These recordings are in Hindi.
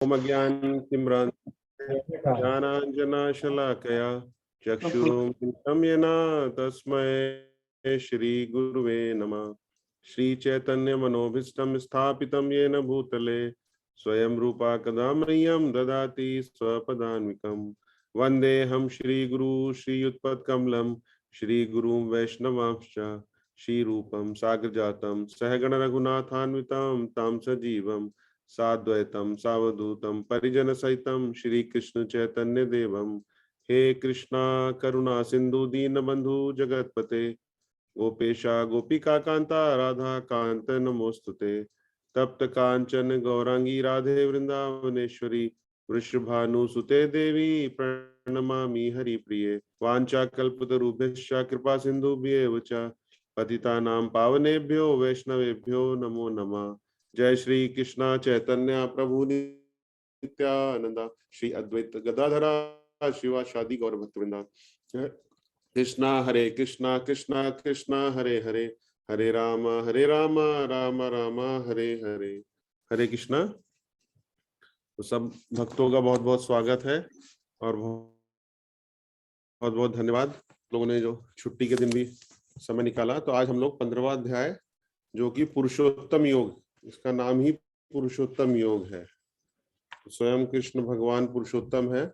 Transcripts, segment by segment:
ज्ञानाञ्जनशलाकया चक्षुरुन्मिलितं येन तस्मै श्रीगुरुवे नमः। श्रीचैतन्यमनोभीष्टं स्थापितं येन भूतले स्वयं रूपा कदा मह्यं ददाति स्वपदान्वितं। वन्देऽहं श्रीगुरु श्रीयुतपत्कमलं श्रीगुरुं वैष्णवांश्च श्रीरूपं साग्रजातं सहगण रघुनाथान्वितं तं सजीवं साद्वैतम सावधूतम परिजन सहितम श्री कृष्ण चैतन्य देवम। हे कृष्णा करुणा सिंधु दीन बंधु जगतपते गोपेशा गोपिका कांता राधा कांत नमोस्तुते। तप्त कांचन गौरांगी राधे वृंदावनेश्वरी वृषभानुसुते देवी प्रणमामि हरिप्रिये। वांछा कल्पतरुभ्यश्च कृपा सिंधुभ्येव च पतितानां पावनेभ्यो वैष्णवेभ्यो नमो नमः। जय श्री कृष्णा चैतन्य प्रभु नित्यानंदा श्री अद्वैत गदाधरा शिवासादि गौर भक्तवृंदा। कृष्णा कृष्णा कृष्णा हरे हरे हरे राम राम राम हरे हरे। हरे कृष्णा। तो सब भक्तों का बहुत बहुत स्वागत है और बहुत बहुत धन्यवाद लोगों ने जो छुट्टी के दिन भी समय निकाला। तो आज हम लोग 15वां अध्याय जो कि पुरुषोत्तम योग, इसका नाम ही पुरुषोत्तम योग है। स्वयं कृष्ण भगवान पुरुषोत्तम है,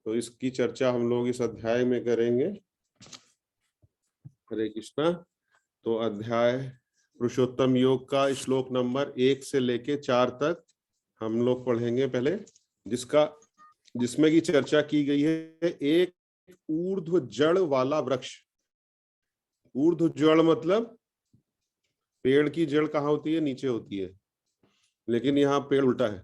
तो इसकी चर्चा हम लोग इस अध्याय में करेंगे। हरे कृष्णा। तो अध्याय पुरुषोत्तम योग का श्लोक नंबर 1 से लेके 4 तक हम लोग पढ़ेंगे पहले, जिसमें की चर्चा की गई है एक ऊर्ध्व जड़ वाला वृक्ष। ऊर्ध्व जड़ मतलब पेड़ की जड़ कहाँ होती है? नीचे होती है, लेकिन यहाँ पेड़ उल्टा है,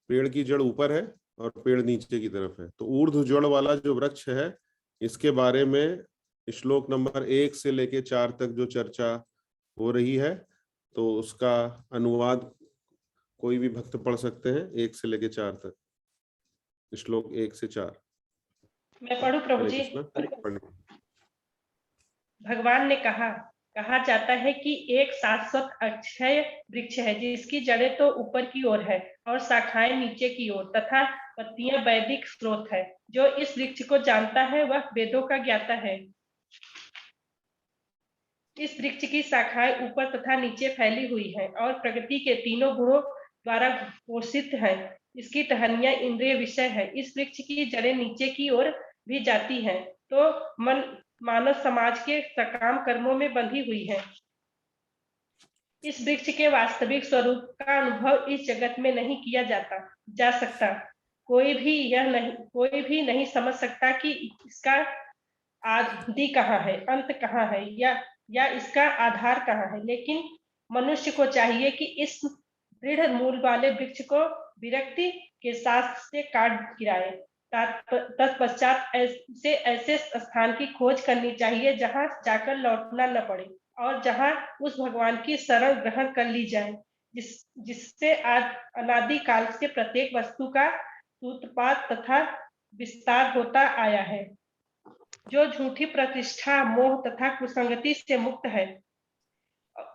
पेड़ की जड़ ऊपर है और पेड़ नीचे की तरफ है। तो ऊर्ध्व जड़ वाला जो वृक्ष है, इसके बारे में श्लोक नंबर 1 से लेके 4 तक जो चर्चा हो रही है, तो उसका अनुवाद कोई भी भक्त पढ़ सकते हैं 1 से लेके 4 तक। श्लोक 1 से 4 मैं पढ़ूं प्रभु जी? भगवान ने कहा जाता है कि एक शाश्वत अक्षय वृक्ष है जिसकी जड़ें तो ऊपर की ओर है और शाखाएं नीचे की ओर तथा पत्तियां वैदिक स्रोत है। जो इस वृक्ष को जानता है वह वेदों का ज्ञाता है। इस वृक्ष की शाखाएं ऊपर तथा नीचे फैली हुई है और प्रकृति के तीनों गुणों द्वारा पोषित है। इसकी टहनियां इंद्रिय विषय है। इस वृक्ष की जड़ें नीचे की ओर भी जाती हैं, तो मानव समाज के सकाम कर्मों में बंधी हुई है। इस वृक्ष के वास्तविक स्वरूप का अनुभव इस जगत में नहीं किया जा सकता। कोई भी नहीं समझ सकता कि इसका आदि कहाँ है, अंत कहाँ है, या इसका आधार कहाँ है। लेकिन मनुष्य को चाहिए कि इस दृढ़ मूल वाले वृक्ष को विरक्ति के साथ से काट गिराए। तत्पश्चात ऐसे स्थान की खोज करनी चाहिए जहां जाकर लौटना न पड़े और जहां उस भगवान की शरण ग्रहण कर ली जाए जिससे अनादि काल से प्रत्येक वस्तु का सूत्रपात तथा विस्तार होता आया है, जो झूठी प्रतिष्ठा मोह तथा कुसंगति से मुक्त है,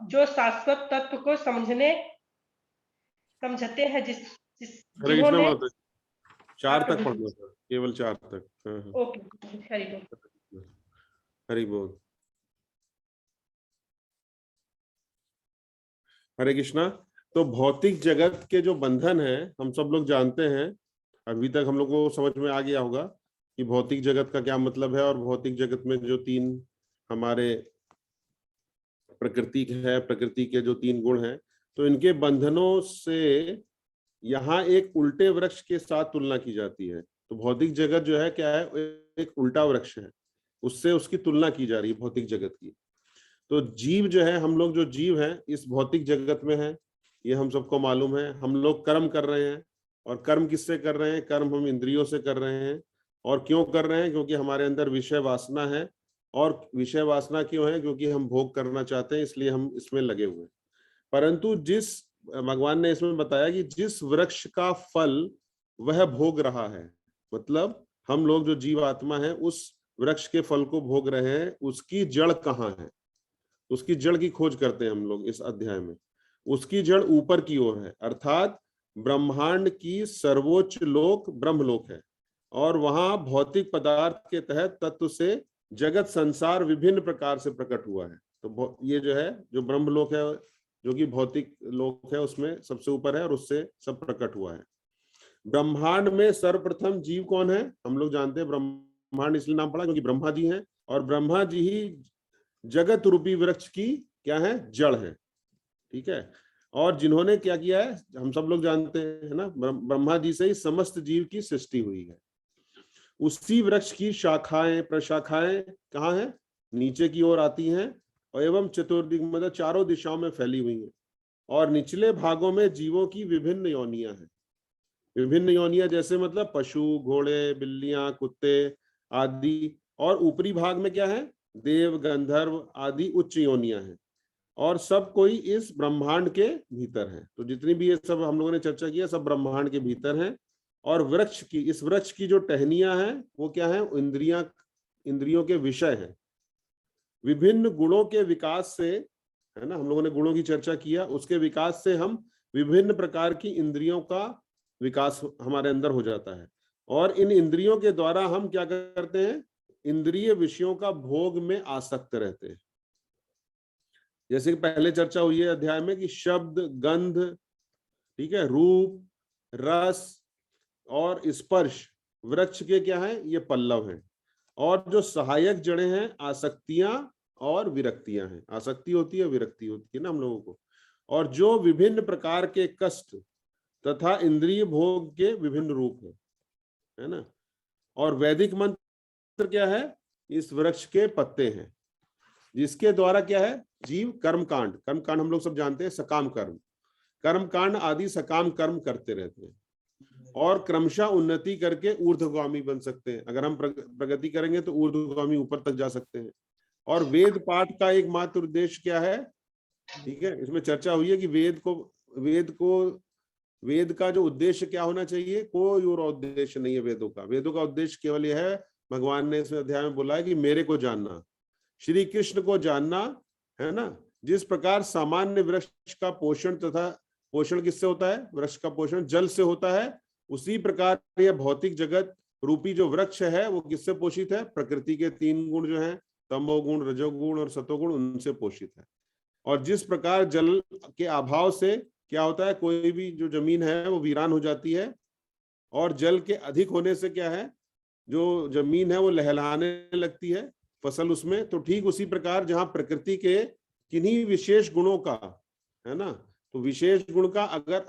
जो शाश्वत तत्व को समझते हैं, जिन्होंने 4 तक पढ़ना था, केवल 4 तक। ओके, हरि बोल। हरे कृष्णा। तो भौतिक जगत के जो बंधन है हम सब लोग जानते हैं। अभी तक हम लोग को समझ में आ गया होगा कि भौतिक जगत का क्या मतलब है, और भौतिक जगत में जो 3 हमारे प्रकृति है, प्रकृति के जो 3 गुण हैं, तो इनके बंधनों से यहाँ एक उल्टे वृक्ष के साथ तुलना की जाती है। तो भौतिक जगत जो है क्या है? एक उल्टा वृक्ष है, उससे उसकी तुलना की जा रही है भौतिक जगत की। तो जीव जो है, हम लोग जो जीव हैं इस भौतिक जगत में है, ये हम सबको मालूम है। हम लोग कर्म कर रहे हैं, और कर्म किससे कर रहे हैं? कर्म हम इंद्रियों से कर रहे हैं। और क्यों कर रहे हैं? क्योंकि हमारे अंदर विषय वासना है। और विषय वासना क्यों है? क्योंकि हम भोग करना चाहते हैं, इसलिए हम इसमें लगे हुए हैं। परंतु जिस भगवान ने इसमें बताया कि जिस वृक्ष का फल वह भोग रहा है, मतलब हम लोग जो जीव आत्मा है उस वृक्ष के फल को भोग रहे हैं, उसकी जड़ कहाँ है? उसकी जड़ की खोज करते हैं हम लोग इस अध्याय में। उसकी जड़ ऊपर की ओर है, अर्थात ब्रह्मांड की सर्वोच्च लोक ब्रह्मलोक है, और वहां भौतिक पदार्थ के तहत तत्व से जगत संसार विभिन्न प्रकार से प्रकट हुआ है। तो ये जो है, जो ब्रह्मलोक है, जो कि भौतिक लोक है, उसमें सबसे ऊपर है और उससे सब प्रकट हुआ है। ब्रह्मांड में सर्वप्रथम जीव कौन है? हम लोग जानते हैं ब्रह्मांड इसलिए नाम पड़ा क्योंकि ब्रह्मा जी हैं, और ब्रह्मा जी ही जगत रूपी वृक्ष की क्या है? जड़ है। ठीक है। और जिन्होंने क्या किया है, हम सब लोग जानते हैं ना, ब्रह्मा जी से ही समस्त जीव की सृष्टि हुई है। उसी वृक्ष की शाखाएं प्रशाखाएं कहाँ है? नीचे की ओर आती हैं, और एवं चतुर्दिक मतलब चारों दिशाओं में फैली हुई हैं। और निचले भागों में जीवों की विभिन्न योनियां हैं। विभिन्न योनियां जैसे मतलब पशु, घोड़े, बिल्लियां, कुत्ते आदि। और ऊपरी भाग में क्या है? देव, गंधर्व आदि उच्च योनियां हैं। और सब कोई इस ब्रह्मांड के भीतर है। तो जितनी भी ये सब हम लोगों ने चर्चा किया, सब ब्रह्मांड के भीतर हैं। और इस वृक्ष की जो टहनियां हैं वो क्या है? इंद्रियों के विषय है। विभिन्न गुणों के विकास से, है ना, हम लोगों ने गुणों की चर्चा किया, उसके विकास से हम विभिन्न प्रकार की इंद्रियों का विकास हमारे अंदर हो जाता है। और इन इंद्रियों के द्वारा हम क्या करते हैं? इंद्रिय विषयों का भोग में आसक्त रहते हैं। जैसे कि पहले चर्चा हुई है अध्याय में कि शब्द, गंध, ठीक है, रूप, रस और स्पर्श वृक्ष के क्या है? ये पल्लव हैं। और जो सहायक जड़ें हैं, आसक्तियां और विरक्तियां हैं। आसक्ति होती है, विरक्ति होती है ना हम लोगों को। और जो विभिन्न प्रकार के कष्ट तथा इंद्रिय भोग के विभिन्न रूप है ना। और वैदिक मंत्र क्या है? इस वृक्ष के पत्ते हैं, जिसके द्वारा क्या है? जीव कर्मकांड हम लोग सब जानते हैं, सकाम कर्मकांड आदि सकाम कर्म करते रहते हैं, और क्रमशः उन्नति करके ऊर्ध्वगामी बन सकते हैं। अगर हम प्रगति करेंगे तो ऊर्ध्वगामी ऊपर तक जा सकते हैं। और वेद पाठ का एकमात्र उद्देश्य क्या है? ठीक है, इसमें चर्चा हुई है कि वेद का जो उद्देश्य क्या होना चाहिए? कोई और उद्देश्य नहीं है वेदों का उद्देश्य केवल यह है, भगवान ने इसमें अध्याय में बोला है कि मेरे को जानना, श्री कृष्ण को जानना, है ना। जिस प्रकार सामान्य वृक्ष का पोषण किससे होता है? वृक्ष का पोषण जल से होता है। उसी प्रकार यह भौतिक जगत रूपी जो वृक्ष है वो किससे पोषित है? प्रकृति के 3 गुण जो हैं, तमोगुण, रजोगुण और सतोगुण, उनसे पोषित है। और जिस प्रकार जल के अभाव से क्या होता है? कोई भी जो जमीन है वो वीरान हो जाती है, और जल के अधिक होने से क्या है? जो जमीन है वो लहलहाने लगती है, फसल उसमें। तो ठीक उसी प्रकार जहां प्रकृति के किन्हीं विशेष गुणों का, है ना, तो विशेष गुण का अगर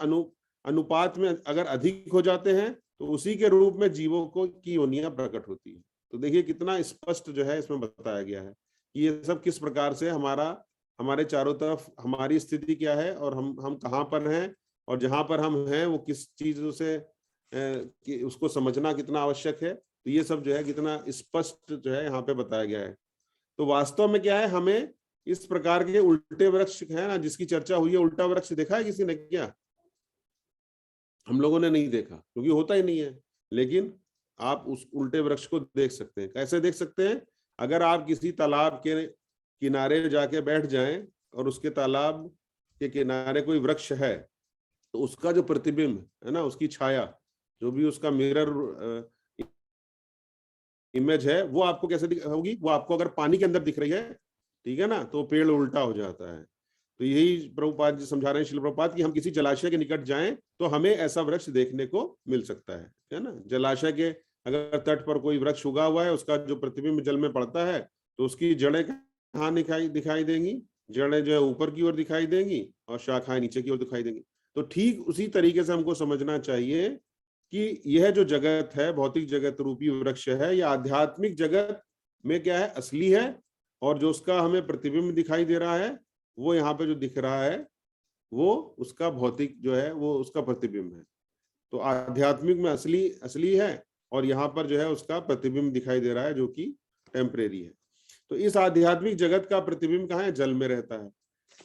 अनुपात में अगर अधिक हो जाते हैं तो उसी के रूप में जीवों को की योनियां प्रकट होती है। तो देखिए कितना स्पष्ट जो है इसमें बताया गया है कि ये सब किस प्रकार से हमारे चारों तरफ हमारी स्थिति क्या है, और हम कहाँ पर हैं, और जहां पर हम हैं वो किस चीजों से उसको समझना कितना आवश्यक है। तो ये सब जो है कितना स्पष्ट जो है यहाँ पे बताया गया है। तो वास्तव में क्या है? हमें इस प्रकार के उल्टे वृक्ष है ना, जिसकी चर्चा हुई है, उल्टा वृक्ष देखा है किसी ने? क्या हम लोगों ने नहीं देखा, क्योंकि होता ही नहीं है। लेकिन आप उस उल्टे वृक्ष को देख सकते हैं। कैसे देख सकते हैं? अगर आप किसी तालाब के किनारे जाके बैठ जाएं और उसके तालाब के किनारे कोई वृक्ष है, तो उसका जो प्रतिबिंब है ना, उसकी छाया, जो भी उसका मिरर इमेज है, वो आपको कैसे होगी? वो आपको अगर पानी के अंदर दिख रही है, ठीक है ना, तो पेड़ उल्टा हो जाता है। तो यही प्रभुपाद जी समझा रहे हैं, श्रील प्रभुपाद, कि हम किसी जलाशय के निकट जाएं तो हमें ऐसा वृक्ष देखने को मिल सकता है ना। जलाशय के अगर तट पर कोई वृक्ष उगा हुआ है, उसका जो प्रतिबिंब जल में पड़ता है, तो उसकी जड़ें कहाँ दिखाई देंगी? जड़ें जो है ऊपर की ओर दिखाई देंगी और शाखाएं नीचे की ओर दिखाई देंगी। तो ठीक उसी तरीके से हमको समझना चाहिए कि यह जो जगत है, भौतिक जगत रूपी वृक्ष है, यह आध्यात्मिक जगत में क्या है? असली है। और जो उसका हमें प्रतिबिंब दिखाई दे रहा है, वो यहाँ पे जो दिख रहा है, वो उसका भौतिक जो है वो उसका प्रतिबिंब है। तो आध्यात्मिक में असली है, और यहाँ पर जो है उसका प्रतिबिंब दिखाई दे रहा है, जो कि टेम्परेरी है। तो इस आध्यात्मिक जगत का प्रतिबिंब कहाँ है? जल में रहता है।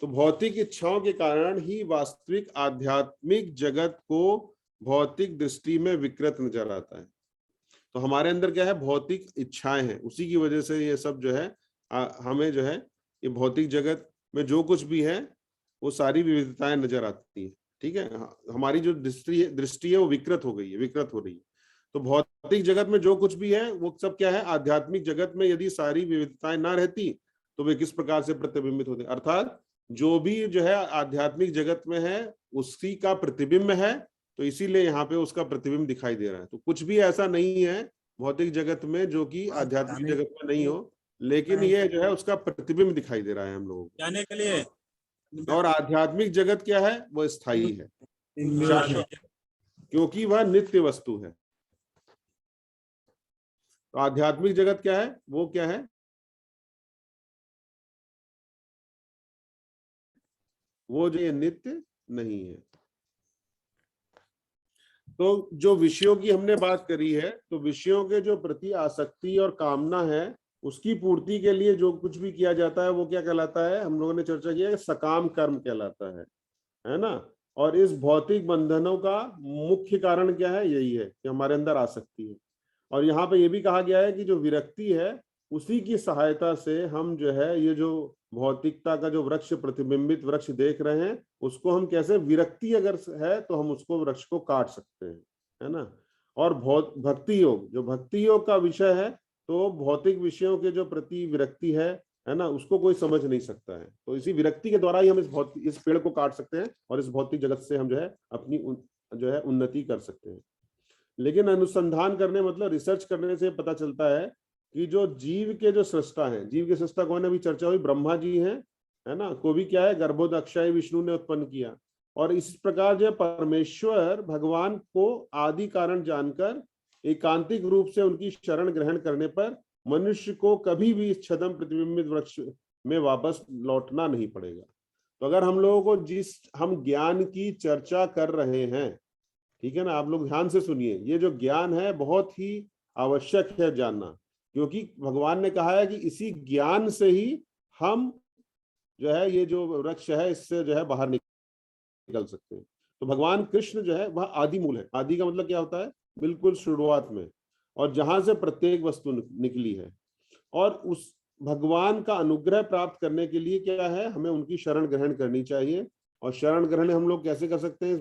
तो भौतिक इच्छाओं के कारण ही वास्तविक आध्यात्मिक जगत को भौतिक दृष्टि में विकृत नजर आता है। तो हमारे अंदर क्या है? भौतिक इच्छाएं हैं, उसी की वजह से ये सब जो है हमें जो है ये भौतिक जगत में जो कुछ भी है वो सारी विविधताएं नजर आती है। ठीक है, हमारी जो दृष्टि है वो विकृत हो गई है, विकृत हो रही है। तो भौतिक जगत में जो कुछ भी है वो सब क्या है, आध्यात्मिक जगत में यदि सारी विविधताएं ना रहती तो वे किस प्रकार से प्रतिबिंबित होते। अर्थात जो भी जो है आध्यात्मिक जगत में है उसी का प्रतिबिंब है, तो इसीलिए यहाँ पे उसका प्रतिबिंब दिखाई दे रहा है। तो कुछ भी ऐसा नहीं है भौतिक जगत में जो कि आध्यात्मिक जगत में नहीं हो, लेकिन ये जो है उसका प्रतिबिंब दिखाई दे रहा है हम लोगों को। जाने के लिए और आध्यात्मिक जगत क्या है, वो स्थायी है, शाश्वत, क्योंकि वह नित्य वस्तु है। तो आध्यात्मिक जगत क्या है, वो क्या है, वो जो ये नित्य नहीं है। तो जो विषयों की हमने बात करी है, तो विषयों के जो प्रति आसक्ति और कामना है उसकी पूर्ति के लिए जो कुछ भी किया जाता है वो क्या कहलाता है, हम लोगों ने चर्चा किया है, सकाम कर्म कहलाता है ना। और इस भौतिक बंधनों का मुख्य कारण क्या है, यही है कि हमारे अंदर आसक्ति है। और यहाँ पे ये भी कहा गया है कि जो विरक्ति है उसी की सहायता से हम जो है ये जो भौतिकता का जो वृक्ष, प्रतिबिंबित वृक्ष देख रहे हैं, उसको हम कैसे, विरक्ति अगर है तो हम उसको वृक्ष को काट सकते हैं, है ना। और भक्ति योग, जो भक्ति योग का विषय है, तो भौतिक विषयों के जो प्रति विरक्ति है ना, उसको कोई समझ नहीं सकता है। तो इसी विरक्ति के द्वारा ही हम इस पेड़ को काट सकते हैं और इस भौतिक जगत से हम जो है अपनी जो है उन्नति कर सकते हैं। लेकिन अनुसंधान करने मतलब रिसर्च करने से पता चलता है कि जो जीव के जो सृष्टा हैं, जीव के सृष्टा कौन है, अभी चर्चा हुई, ब्रह्मा जी हैं, है ना, को भी क्या है, गर्भोदक्षाय विष्णु ने उत्पन्न किया। और इस प्रकार जो परमेश्वर भगवान को आदि कारण जानकर एकांतिक रूप से उनकी शरण ग्रहण करने पर मनुष्य को कभी भी इस छद्म प्रतिबिंबित वृक्ष में वापस लौटना नहीं पड़ेगा। तो अगर हम लोगों को हम ज्ञान की चर्चा कर रहे हैं, ठीक है ना, आप लोग ध्यान से सुनिए, ये जो ज्ञान है बहुत ही आवश्यक है जानना, क्योंकि भगवान ने कहा है कि इसी ज्ञान से ही हम जो है ये जो वृक्ष है इससे जो है बाहर निकल सकते हैं। तो भगवान कृष्ण जो है वह आदि मूल है। आदि का मतलब क्या होता है, बिल्कुल शुरुआत में, और जहां से प्रत्येक वस्तु निकली है। और उस भगवान का अनुग्रह प्राप्त करने के लिए क्या है, हमें उनकी शरण ग्रहण करनी चाहिए। और शरण ग्रहण हम लोग कैसे कर सकते हैं इस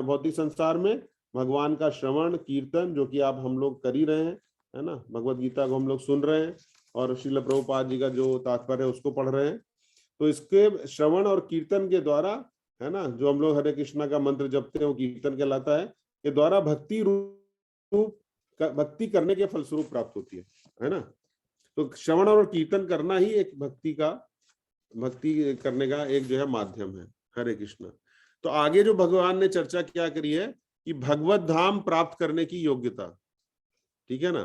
भौतिक संसार में, भगवान का श्रवण कीर्तन, जो कि आप हम लोग कर ही रहे हैं, है ना, भगवत गीता को हम लोग सुन रहे हैं और श्रील प्रभुपाद जी का जो तात्पर्य है उसको पढ़ रहे हैं। तो इसके श्रवण और कीर्तन के द्वारा, है ना, जो हम लोग हरे कृष्णा का मंत्र जपते हैं वो कीर्तन कहलाता है, के द्वारा भक्ति करने के फलस्वरूप प्राप्त होती है ना। तो श्रवण और कीर्तन करना ही एक भक्ति करने का एक जो है माध्यम है। हरे कृष्णा। तो आगे जो भगवान ने चर्चा क्या करी है कि भगवत धाम प्राप्त करने की योग्यता, ठीक है ना।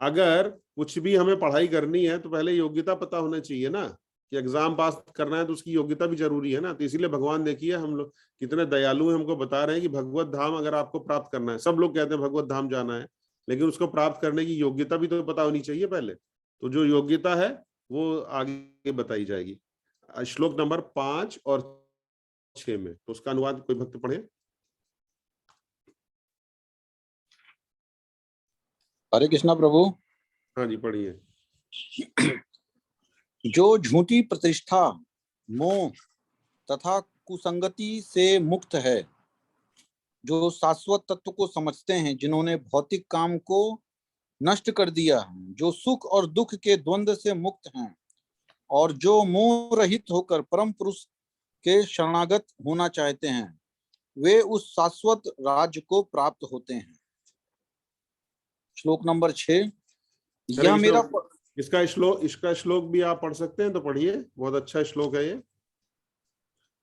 अगर कुछ भी हमें पढ़ाई करनी है तो पहले योग्यता पता होना चाहिए ना, कि एग्जाम पास करना है तो उसकी योग्यता भी जरूरी है ना। तो इसीलिए भगवान देखिए हम लोग कितने दयालु हैं, हमको बता रहे हैं कि भगवत धाम अगर आपको प्राप्त करना है, सब लोग कहते हैं भगवत धाम जाना है, लेकिन उसको प्राप्त करने की योग्यता भी तो पता होनी चाहिए पहले। तो जो योग्यता है वो आगे बताई जाएगी श्लोक नंबर 5 और 6 में। तो उसका अनुवाद कोई भक्त पढ़े। हरे कृष्णा प्रभु। हाँ जी, पढ़िए। जो झूठी प्रतिष्ठा, मोह तथा कुसंगति से मुक्त है, जो शाश्वत तत्व को समझते हैं, जिन्होंने भौतिक काम को नष्ट कर दिया है, जो सुख और दुख के द्वंद्व से मुक्त हैं, और जो मोह रहित होकर परम पुरुष के शरणागत होना चाहते हैं, वे उस शाश्वत राज्य को प्राप्त होते हैं। श्लोक नंबर 6। यह मेरा इसका श्लोक भी आप पढ़ सकते हैं, तो पढ़िए, बहुत अच्छा श्लोक है ये।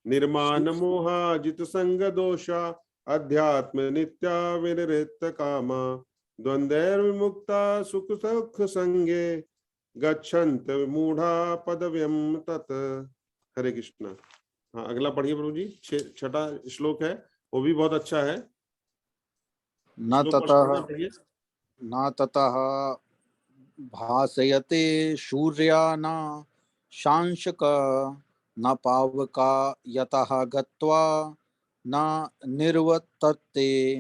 निर्माण मोहा जित संग दोषा अध्यात्म नित्या विनिवृत्त कामा द्वंद्वैर विमुक्ता सुख सुख संगे गच्छन्त मूढ़ा पदव्यम तत्। हरे कृष्णा। हाँ, अगला पढ़िए प्रभु जी। 6ठा श्लोक है, वो भी बहुत अच्छा है। न ततः भासयते सूर्या न शांशक न पावका यतः गत्वा न निर्वर्तते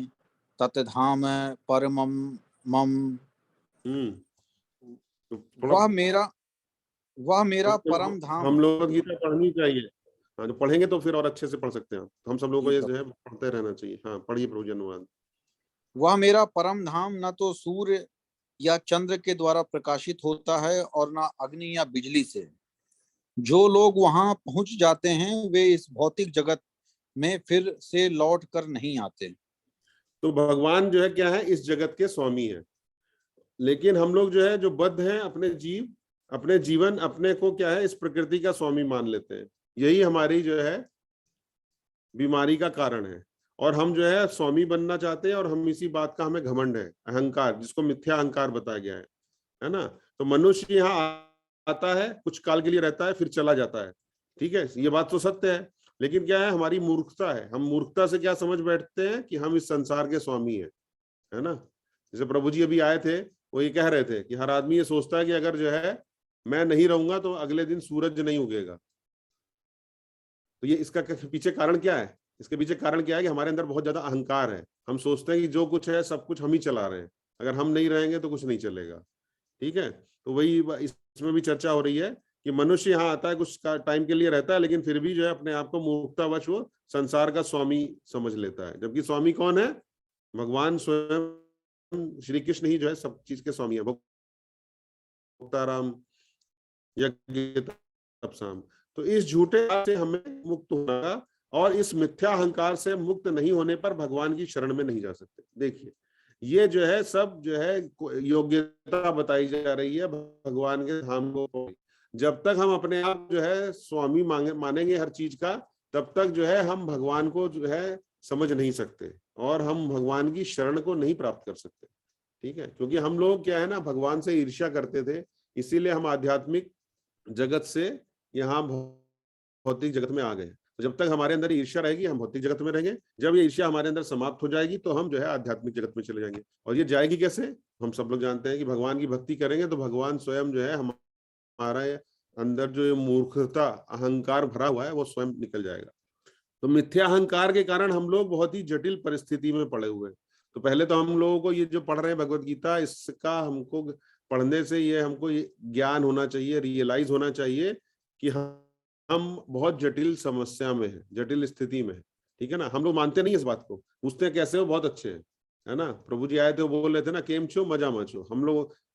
ततधाम परमं मम। वह मेरा परम धाम। हम लोग गीता पढ़नी चाहिए, हाँ, जो पढ़ेंगे तो फिर और अच्छे से पढ़ सकते हैं आप। तो हम सब लोगों को जी ये सब। जो है पढ़ते रहना चाहिए। हाँ, पढ़िए प्रभु जी अनुवाद। वह मेरा परम धाम न तो सूर्य या चंद्र के द्वारा प्रकाशित होता है और न अग्नि या बिजली से। जो लोग वहां पहुंच जाते हैं वे इस भौतिक जगत में फिर से लौट कर नहीं आते। तो भगवान जो है क्या है, इस जगत के स्वामी है। लेकिन हम लोग जो है, जो बद्ध हैं, अपने जीवन अपने को क्या है, इस प्रकृति का स्वामी मान लेते हैं। यही हमारी जो है बीमारी का कारण है। और हम जो है स्वामी बनना चाहते हैं, और हम इसी बात का हमें घमंड है, अहंकार, जिसको मिथ्या अहंकार बताया गया है ना। तो मनुष्य यहाँ आता है, कुछ काल के लिए रहता है, फिर चला जाता है। ठीक है, ये बात तो सत्य है। लेकिन क्या है, हमारी मूर्खता है। हम मूर्खता से क्या समझ बैठते हैं कि हम इस संसार के स्वामी हैं, है ना। जैसे प्रभु जी अभी आए थे, वो ये कह रहे थे कि हर आदमी ये सोचता है कि अगर जो है मैं नहीं रहूंगा तो अगले दिन सूरज नहीं उगेगा। तो ये इसका पीछे कारण क्या है? इसके पीछे कारण क्या है कि हमारे अंदर बहुत ज्यादा अहंकार है। हम सोचते हैं कि जो कुछ है सब कुछ हम ही चला रहे हैं, अगर हम नहीं रहेंगे तो कुछ नहीं चलेगा। ठीक है, तो वही इसमें भी चर्चा हो रही है कि मनुष्य यहाँ आता है, कुछ टाइम के लिए रहता है, लेकिन फिर भी जो है अपने आप को मूर्खतावश वो संसार का स्वामी समझ लेता है। जबकि स्वामी कौन है? भगवान स्वयं श्री कृष्ण ही जो है सब चीज के स्वामी है। भोक्ताराम यज्ञ तपसाम। तो इस झूठे से हमें मुक्त होना, और इस मिथ्या अहंकार से मुक्त नहीं होने पर भगवान की शरण में नहीं जा सकते। देखिए, ये जो है सब जो है योग्यता बताई जा रही है भगवान के धाम को। जब तक हम अपने आप जो है स्वामी मानेंगे हर चीज का, तब तक जो है हम भगवान को जो है समझ नहीं सकते, और हम भगवान की शरण को नहीं प्राप्त कर सकते। ठीक है, क्योंकि हम लोग क्या है ना, भगवान से ईर्ष्या करते थे, इसीलिए हम आध्यात्मिक जगत से यहाँ भौतिक जगत में आ गए। तो जब तक हमारे अंदर ईर्ष्या रहेगी, हम भौतिक जगत में रहेंगे। जब ये ईर्ष्या हमारे अंदर समाप्त हो जाएगी, तो हम जो है आध्यात्मिक जगत में चले जाएंगे। और ये जाएगी कैसे? हम सब लोग जानते हैं कि भगवान की भक्ति करेंगे तो भगवान स्वयं जो है हमारा अंदर जो ये मूर्खता अहंकार भरा हुआ है वो स्वयं निकल जाएगा। तो मिथ्या अहंकार के कारण हम लोग बहुत ही जटिल परिस्थिति में पड़े हुए हैं। तो पहले तो हम लोगों को ये जो पढ़ रहे हैं भगवत गीता, इसका हमको पढ़ने से ये हमको ज्ञान होना चाहिए, रियलाइज होना चाहिए कि हम बहुत जटिल समस्या में है, जटिल स्थिति में है। ठीक है ना। हम लोग मानते नहीं इस बात को, पूछते हैं कैसे हो, बहुत अच्छे हैं, है ना। प्रभु जी आए थे, वो बोल रहे थे ना, केम छो मजा मचो।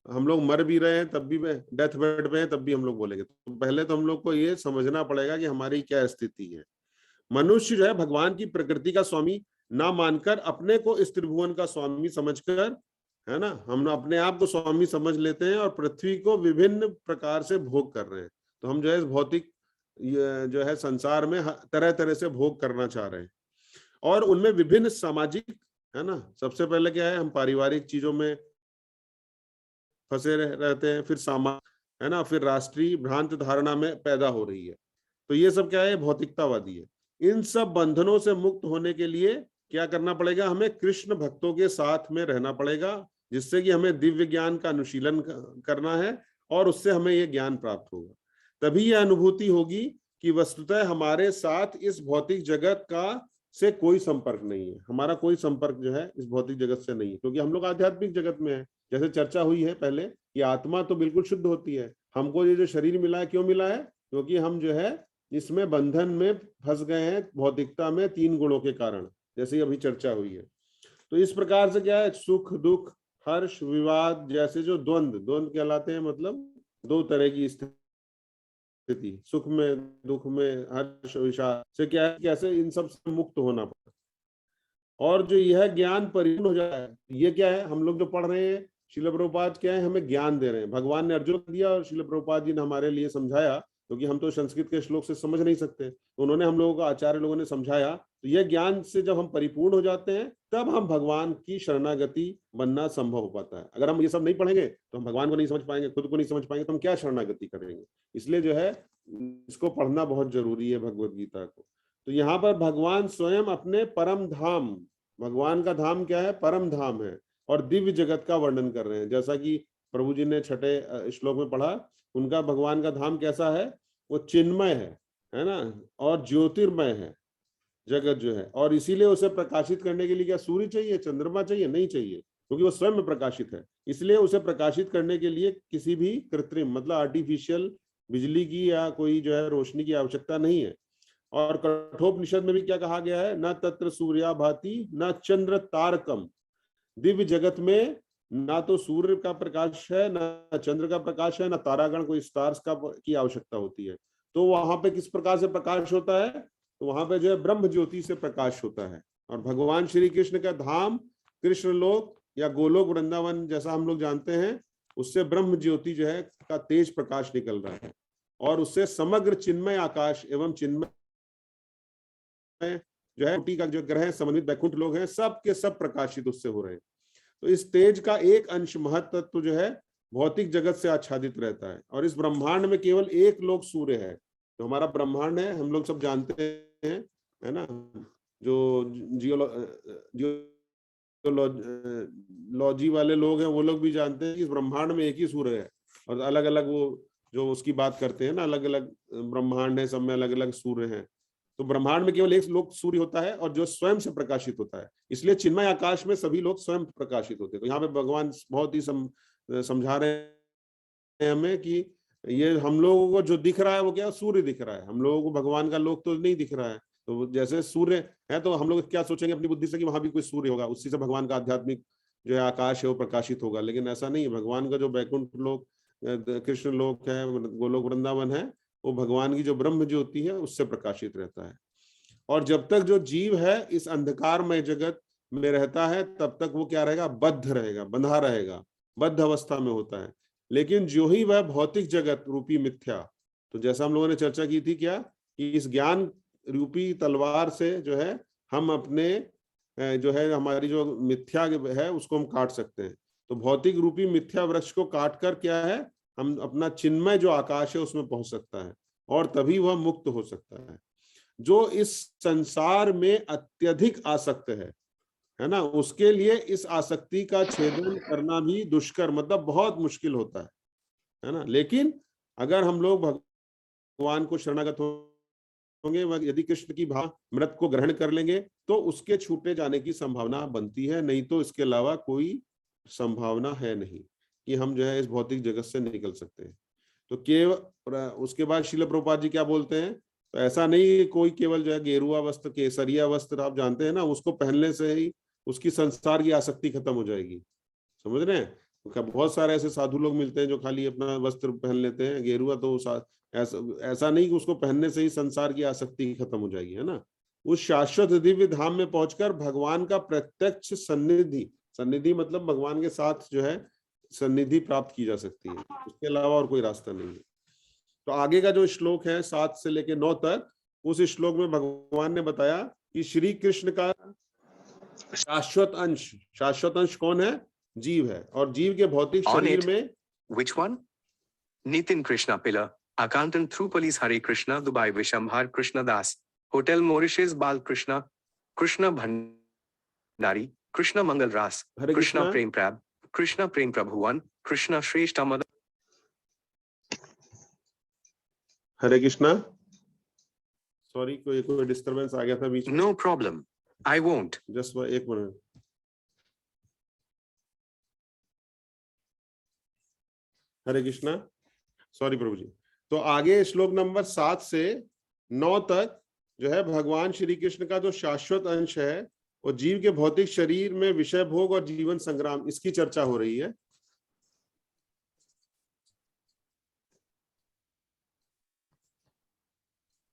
हम लोग मर भी रहे हैं तब भी, डेथ बेड पे हैं तब भी हम लोग बोलेंगे। तो पहले तो हम लोग को ये समझना पड़ेगा कि हमारी क्या स्थिति है। मनुष्य जो है भगवान की प्रकृति का स्वामी ना मानकर अपने को इस त्रिभुवन का स्वामी समझकर, है ना, हम अपने आप को स्वामी समझ लेते हैं और पृथ्वी को विभिन्न प्रकार से भोग कर रहे हैं। तो हम जो है इस भौतिक जो है संसार में तरह तरह से भोग करना चाह रहे हैं, और उनमें विभिन्न सामाजिक, है ना, सबसे पहले क्या है, हम पारिवारिक चीजों में फंसे रहते हैं, फिर है ना, फिर राष्ट्रीय भ्रांत धारणा में पैदा हो रही है। तो ये सब क्या है, भौतिकतावादी है। इन सब बंधनों से मुक्त होने के लिए क्या करना पड़ेगा? हमें कृष्ण भक्तों के साथ में रहना पड़ेगा, जिससे कि हमें दिव्य ज्ञान का अनुशीलन करना है, और उससे हमें ये ज्ञान प्राप्त होगा। तभी यह अनुभूति होगी कि वस्तुतः हमारे साथ इस भौतिक जगत का से कोई संपर्क नहीं है। हमारा कोई संपर्क जो है इस भौतिक जगत से नहीं है, क्योंकि हम लोग आध्यात्मिक जगत में है। जैसे चर्चा हुई है पहले, कि आत्मा तो बिल्कुल शुद्ध होती है। हमको ये जो शरीर मिला है, क्यों मिला है? क्योंकि हम जो है इसमें बंधन में फंस गए हैं, भौतिकता में, 3 गुणों के कारण, जैसे अभी चर्चा हुई है। तो इस प्रकार से क्या है, सुख दुख हर्ष विवाद जैसे जो द्वंद्व कहलाते हैं, मतलब 2 तरह की स्थिति, सुख में दुख में हर्ष विषाद से क्या है, कैसे इन सब से मुक्त होना पड़ता है। और जो यह ज्ञान परिपूर्ण हो जाए, ये क्या है, हम लोग जो पढ़ रहे हैं, श्रील प्रभुपाद क्या है, हमें ज्ञान दे रहे हैं। भगवान ने अर्जुन को दिया और श्रील प्रभुपाद जी ने हमारे लिए समझाया, क्योंकि हम तो संस्कृत के श्लोक से समझ नहीं सकते, तो उन्होंने हम लोगों को, आचार्य लोगों ने समझाया। तो यह ज्ञान से जब हम परिपूर्ण हो जाते हैं, तब हम भगवान की शरणागति बनना संभव हो पाता है। अगर हम ये सब नहीं पढ़ेंगे तो हम भगवान को नहीं समझ पाएंगे, खुद को नहीं समझ पाएंगे, तो हम क्या शरणागति करेंगे? इसलिए जो है इसको पढ़ना बहुत जरूरी है, भगवत गीता को। तो यहाँ पर भगवान स्वयं अपने परम धाम, भगवान का धाम क्या है? परम धाम है, और दिव्य जगत का वर्णन कर रहे हैं। जैसा कि प्रभु जी ने 6ठे श्लोक में पढ़ा, उनका भगवान का धाम कैसा है? वो चिन्मय है ना, और ज्योतिर्मय है जगत जो है। और इसीलिए उसे प्रकाशित करने के लिए क्या सूर्य चाहिए, चंद्रमा चाहिए? नहीं चाहिए, क्योंकि वो स्वयं प्रकाशित है। इसलिए उसे प्रकाशित करने के लिए किसी भी कृत्रिम, मतलब आर्टिफिशियल बिजली की या कोई जो है रोशनी की आवश्यकता नहीं है। और कठोपनिषद में भी क्या कहा गया है, न तत्र सूर्या भाति न चंद्र तारकम। दिव्य जगत में ना तो सूर्य का प्रकाश है, ना चंद्र का प्रकाश है, ना तारागण कोई स्टार्स का की आवश्यकता होती है। तो वहां पे किस प्रकार से प्रकाश होता है, तो वहां पे जो है ब्रह्म ज्योति से प्रकाश होता है। और भगवान श्री कृष्ण का धाम कृष्ण लोक या गोलोक वृंदावन जैसा हम लोग जानते हैं, उससे ब्रह्म ज्योति जो है का तेज प्रकाश निकल रहा है, और उससे समग्र चिन्मय आकाश एवं चिन्मय जो है कोटि का जो ग्रह है, समन्वित वैकुंठ लोग हैं, सब के सब प्रकाशित उससे हो रहे हैं। तो इस तेज का एक अंश महत्व तत्व जो है भौतिक जगत से आच्छादित रहता है। और इस ब्रह्मांड में केवल एक लोक सूर्य है। तो हमारा ब्रह्मांड है, हम लोग सब जानते हैं, है ना, जो जियोलॉजी वाले लोग हैं वो लोग भी जानते हैं कि इस ब्रह्मांड में एक ही सूर्य है। और अलग अलग वो जो उसकी बात करते हैं ना, अलग अलग ब्रह्मांड है, सब में अलग अलग सूर्य हैं। तो ब्रह्मांड में केवल एक लोक सूर्य होता है और जो स्वयं से प्रकाशित होता है, इसलिए चिन्मय आकाश में सभी लोग स्वयं प्रकाशित होते हैं। तो यहाँ पे भगवान बहुत ही समझा रहे हैं हमें कि ये हम लोगों को जो दिख रहा है वो क्या, सूर्य दिख रहा है, हम लोगों को भगवान का लोक तो नहीं दिख रहा है। तो जैसे सूर्य है तो हम लोग क्या सोचेंगे अपनी बुद्धि से कि वहां भी कोई सूर्य होगा, उसी से भगवान का आध्यात्मिक जो है आकाश है वो प्रकाशित होगा। लेकिन ऐसा नहीं है। भगवान का जो वैकुंठ लोक कृष्ण लोक है, गोलोक वृंदावन है, वो भगवान की जो ब्रह्म ज्योति है उससे प्रकाशित रहता है। और जब तक जो जीव है इस अंधकारमय जगत में रहता है, तब तक वो क्या रहेगा, बद्ध रहेगा, बंधा रहेगा, बद्ध अवस्था में होता है। लेकिन जो ही वह भौतिक जगत रूपी मिथ्या, तो जैसा हम लोगों ने चर्चा की थी क्या, कि इस ज्ञान रूपी तलवार से जो है हम अपने जो है हमारी जो मिथ्या है उसको हम काट सकते हैं। तो भौतिक रूपी मिथ्या वृक्ष को काट कर क्या है, हम अपना चिन्मय जो आकाश है उसमें पहुंच सकता है, और तभी वह मुक्त हो सकता है। जो इस संसार में अत्यधिक आसक्त है ना, उसके लिए इस आसक्ति का छेदन करना भी दुष्कर, मतलब बहुत मुश्किल होता है ना। लेकिन अगर हम लोग भगवान को शरणागत होंगे, यदि कृष्ण की मृत को ग्रहण कर लेंगे, तो उसके छूटे जाने की संभावना बनती है। नहीं तो इसके अलावा कोई संभावना है नहीं कि हम जो है इस भौतिक जगत से निकल सकते हैं। तो केवल उसके बाद श्रील प्रभुपाद जी क्या बोलते हैं, तो ऐसा नहीं कोई केवल जो है गेरुआ वस्त्र, केसरिया वस्त्र आप जानते हैं ना, उसको पहनने से ही उसकी संसार की आसक्ति खत्म हो जाएगी। समझ रहे हैं? बहुत सारे ऐसे साधु लोग मिलते हैं जो खाली अपना वस्त्र पहन लेते हैं गेरुआ, तो ऐसा नहीं कि उसको पहनने से ही संसार की आसक्ति खत्म हो जाएगी, है ना। उस शाश्वत दिव्य धाम में पहुंचकर भगवान का प्रत्यक्ष सन्निधि मतलब भगवान के साथ जो है सन्निधि प्राप्त की जा सकती है, उसके अलावा और कोई रास्ता नहीं है। तो आगे का जो श्लोक है 7 से लेकर 9 तक, उस श्लोक में भगवान ने बताया कि श्री कृष्ण का शाश्वत अंश कौन है, जीव है। और जीव के भौतिक शरीर में Which one? Nitin Krishna Pillar, accountant through police Hare Krishna, Dubai Vishambhar Krishna Das, Hotel Mauritius Bal Krishna, Krishna Bhandari, Krishna Mangal Ras, Hare Krishna Krishna, Prem Prab, Krishna Prem Prabhuvan, Krishna Shreshta Mother. Hare Krishna, sorry कोई डिस्टरबेंस आ गया था बीच में। No problem, I won't. Just एक मिनट। हरे कृष्णा, सॉरी प्रभु जी। तो आगे श्लोक नंबर 7 से 9 तक जो है भगवान श्री कृष्ण का जो शाश्वत अंश है वो जीव के भौतिक शरीर में विषय भोग और जीवन संग्राम, इसकी चर्चा हो रही है।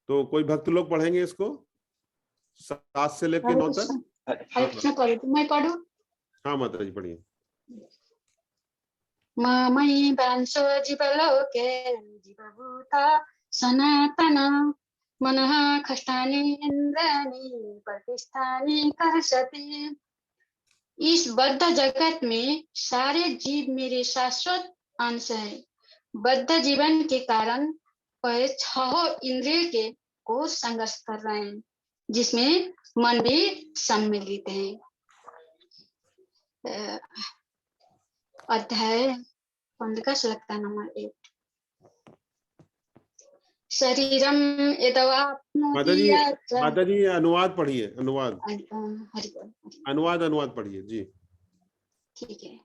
तो कोई भक्त लोग पढ़ेंगे इसको 7 से लेकर 9 तक। मैं पढ़ूं? हाँ माता जी पढ़िए। मयि वंशो जीवलोके जीवभूता सनातन मनः खष्टानि इंद्राणि प्रतिष्ठानि कहसति। इस बद्ध जगत में सारे जीव मेरे शाश्वत अंश है। बद्ध जीवन के कारण वह 6 इंद्रिय के को संघर्ष कर रहे हैं, जिसमें मन भी सम्मिलित है। अध्याय 15 श्लोक नंबर 1। शरीरम यदवाप्नोति माता जी अनुवाद पढ़िए, अनुवाद पढ़िए जी। ठीक है।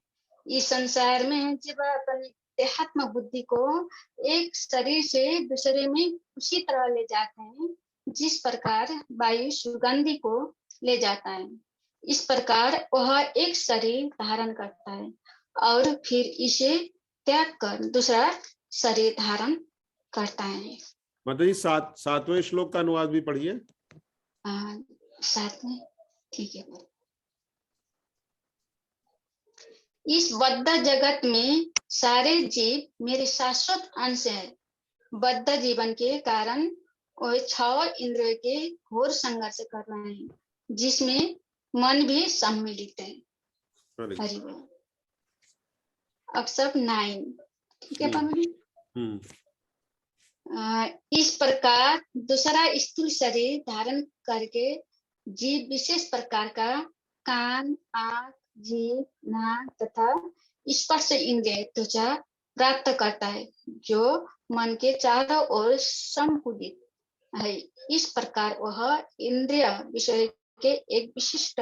इस संसार में जीव अपनी देहात्म बुद्धि को एक शरीर से दूसरे में उसी तरह ले जाते हैं जिस प्रकार वायु सुगंधि को ले जाता है, इस प्रकार वह एक शरीर धारण करता है और फिर इसे त्याग कर दूसरा शरीर धारण करता है। माता जी 7वें श्लोक का अनुवाद भी पढ़िए। साथ में ठीक है। इस बद्ध जगत में सारे जीव मेरे शाश्वत अंश है। बद्ध जीवन के कारण वो 6 इंद्रियों के घोर संघर्ष कर रहे हैं, जिसमें मन भी सम्मिलित है। हरि बोल। अब सब 9 ठीक है पापा। इस प्रकार दूसरा स्थूल शरीर धारण करके जीव विशेष प्रकार का कान, आंख, जीभ, नाक तथा स्पर्श इंद्रिय त्वचा प्राप्त करता है, जो मन के चारों ओर संकुलित है। इस प्रकार वह इंद्रिय विषय के एक विशिष्ट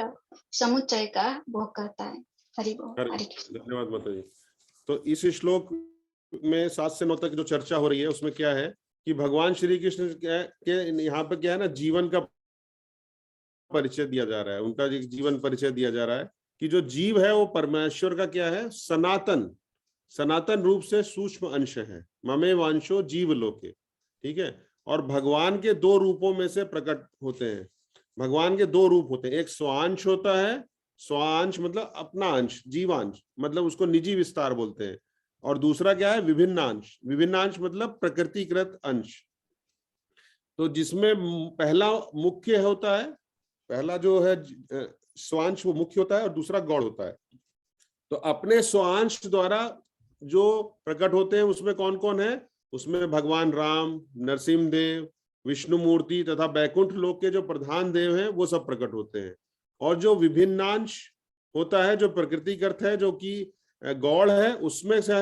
समुच्चय का भोग करता है। हरि बोल। हरि कृष्ण। धन्यवाद माता जी। तो इस श्लोक में 7 से 9 तक जो चर्चा हो रही है उसमें क्या है कि भगवान श्री कृष्ण के यहाँ पे क्या है ना, जीवन का परिचय दिया जा रहा है, उनका जीवन परिचय दिया जा रहा है कि जो जीव है वो परमेश्वर का क्या है, सनातन रूप से सूक्ष्म अंश है। ममे वांशो जीव लोके, ठीक है। और भगवान के 2 रूपों में से प्रकट होते हैं। भगवान के 2 रूप होते हैं, एक स्वांश होता है, स्वांश मतलब अपना अंश, जीवांश मतलब उसको निजी विस्तार बोलते हैं, और दूसरा क्या है, विभिन्नांश। विभिन्नांश मतलब प्रकृतिकृत अंश। तो जिसमें पहला मुख्य होता है, पहला जो है स्वांश वो मुख्य होता है और दूसरा गौड़ होता है। तो अपने स्वांश द्वारा जो प्रकट होते हैं उसमें कौन कौन है, उसमें भगवान राम, नरसिंह देव, विष्णु मूर्ति तथा बैकुंठ लोक के जो प्रधान देव हैं वो सब प्रकट होते हैं। और जो विभिन्नांश होता है, जो प्रकृतिकृत है, जो कि गौड़ है, उसमें से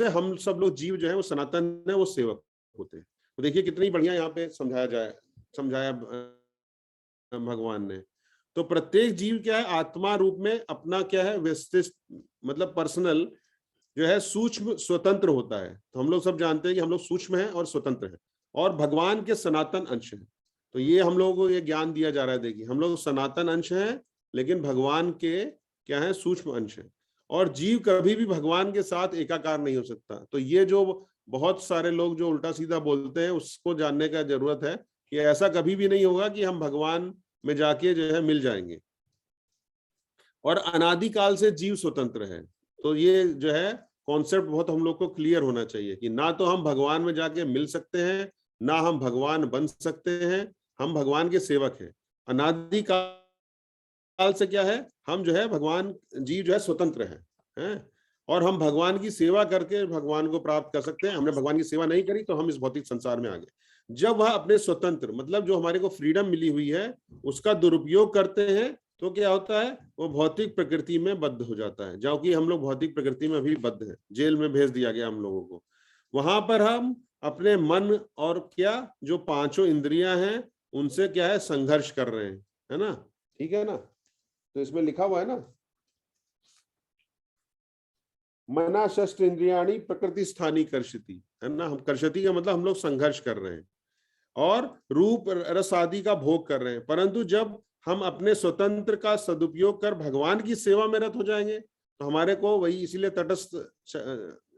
हम सब लोग जीव जो है वो सनातन है, वो सेवक होते हैं। तो देखिए कितनी बढ़िया यहाँ पे समझाया भगवान ने। तो प्रत्येक जीव क्या है, आत्मा रूप में अपना क्या है, व्यवस्थित मतलब पर्सनल जो है, सूक्ष्म स्वतंत्र होता है। तो हम लोग सब जानते हैं कि हम लोग सूक्ष्म हैं और स्वतंत्र हैं और भगवान के सनातन अंश हैं। तो ये हम लोगों को ये ज्ञान दिया जा रहा है। देखिए हम लोग सनातन अंश हैं लेकिन भगवान के क्या है, सूक्ष्म अंश है। और जीव कभी भी भगवान के साथ एकाकार नहीं हो सकता। तो ये जो बहुत सारे लोग जो उल्टा सीधा बोलते हैं उसको जानने का जरूरत है कि ऐसा कभी भी नहीं होगा कि हम भगवान में जाके जो है मिल जाएंगे। और अनादिकाल से जीव स्वतंत्र है। तो ये जो है कॉन्सेप्ट बहुत हम लोग को क्लियर होना चाहिए कि ना तो हम भगवान में जाके मिल सकते हैं, ना हम भगवान बन सकते हैं, हम भगवान के सेवक हैं। अनादिकाल से क्या है, हम जो है भगवान जीव जो है स्वतंत्र हैं, और हम भगवान की सेवा करके भगवान को प्राप्त कर सकते हैं। हमने भगवान की सेवा नहीं करी तो हम इस भौतिक संसार में आ गए। जब वह अपने स्वतंत्र मतलब जो हमारे को फ्रीडम मिली हुई है उसका दुरुपयोग करते हैं तो क्या होता है, वो भौतिक प्रकृति में बद्ध हो जाता है। जो कि हम लोग भौतिक प्रकृति में अभी बद्ध हैं, जेल में भेज दिया गया हम लोगों को। वहां पर हम अपने मन और क्या जो 5 इंद्रियां हैं उनसे क्या है, संघर्ष कर रहे हैं, है ना, ठीक है ना। तो इसमें लिखा हुआ है ना, मना षष्ठ इंद्रियाणी प्रकृति स्थानी कर्षति, है ना। हम कर्षति का मतलब हम लोग संघर्ष कर रहे हैं और रूप रस आदि का भोग कर रहे हैं। परंतु जब हम अपने स्वतंत्र का सदुपयोग कर भगवान की सेवा में रत हो जाएंगे तो हमारे को वही, इसीलिए तटस्थ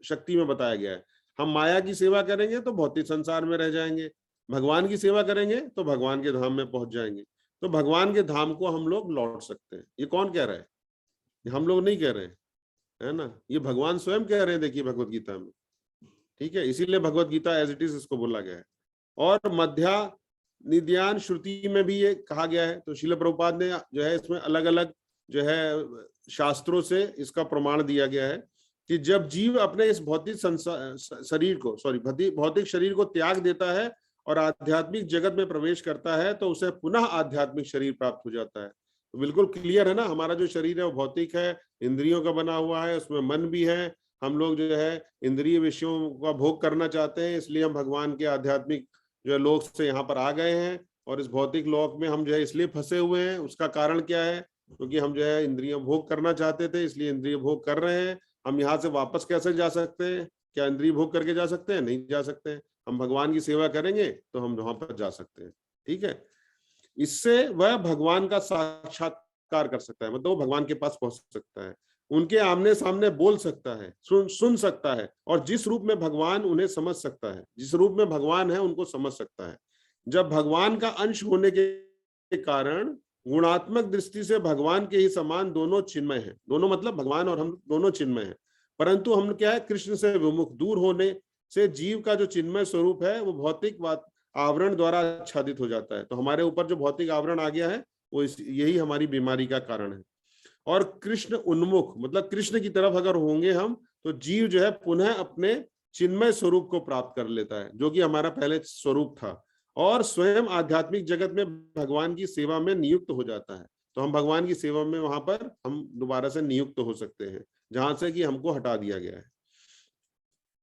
शक्ति में बताया गया है, हम माया की सेवा करेंगे तो भौतिक संसार में रह जाएंगे, भगवान की सेवा करेंगे तो भगवान के धाम में पहुंच जाएंगे। तो भगवान के धाम को हम लोग लौट सकते हैं। ये कौन कह रहा है, हम लोग नहीं कह रहे हैं, है ना, ये भगवान स्वयं कह रहे हैं। देखिए भगवत गीता में, ठीक है, इसीलिए Bhagavad Gita as it is इसको बोला गया है। और मध्या निध्यान श्रुति में भी ये कहा गया है। तो श्रील प्रभुपाद ने जो है इसमें अलग अलग जो है शास्त्रों से इसका प्रमाण दिया गया है कि जब जीव अपने इस भौतिक शरीर को त्याग देता है और आध्यात्मिक जगत में प्रवेश करता है तो उसे पुनः आध्यात्मिक शरीर प्राप्त हो जाता है। तो बिल्कुल क्लियर है ना, हमारा जो शरीर है वो भौतिक है, इंद्रियों का बना हुआ है, उसमें मन भी है। हम लोग जो है इंद्रिय विषयों का भोग करना चाहते हैं, इसलिए हम भगवान के आध्यात्मिक जो है लोक से यहाँ पर आ गए हैं। और इस भौतिक लोक में हम जो है इसलिए फंसे हुए हैं। उसका कारण क्या है, क्योंकि हम जो है इंद्रिय भोग करना चाहते थे, इसलिए इंद्रिय भोग कर रहे हैं। हम यहाँ से वापस कैसे जा सकते हैं, क्या इंद्रिय भोग करके जा सकते हैं, नहीं जा सकते हैं। हम भगवान की सेवा करेंगे तो हम वहां पर जा सकते हैं। ठीक है, इससे वह भगवान का साक्षात्कार कर सकता है, मतलब वो भगवान के पास पहुंच सकता है, उनके आमने सामने बोल सकता है, सुन सकता है, और जिस रूप में भगवान उन्हें समझ सकता है, जिस रूप में भगवान है उनको समझ सकता है। जब भगवान का अंश होने के कारण गुणात्मक दृष्टि से भगवान के ही समान दोनों चिन्मय हैं, दोनों मतलब भगवान और हम दोनों चिन्मय हैं, परंतु हम क्या है, कृष्ण से विमुख दूर होने से जीव का जो चिन्मय स्वरूप है वो भौतिक आवरण द्वारा आच्छादित हो जाता है। तो हमारे ऊपर जो भौतिक आवरण आ गया है वो यही हमारी बीमारी का कारण है। और कृष्ण उन्मुख मतलब कृष्ण की तरफ अगर होंगे हम, तो जीव जो है पुनः अपने चिन्मय स्वरूप को प्राप्त कर लेता है, जो कि हमारा पहले स्वरूप था, और स्वयं आध्यात्मिक जगत में भगवान की सेवा में नियुक्त हो जाता है। तो हम भगवान की सेवा में वहां पर हम दोबारा से नियुक्त हो सकते हैं, जहां से कि हमको हटा दिया गया है।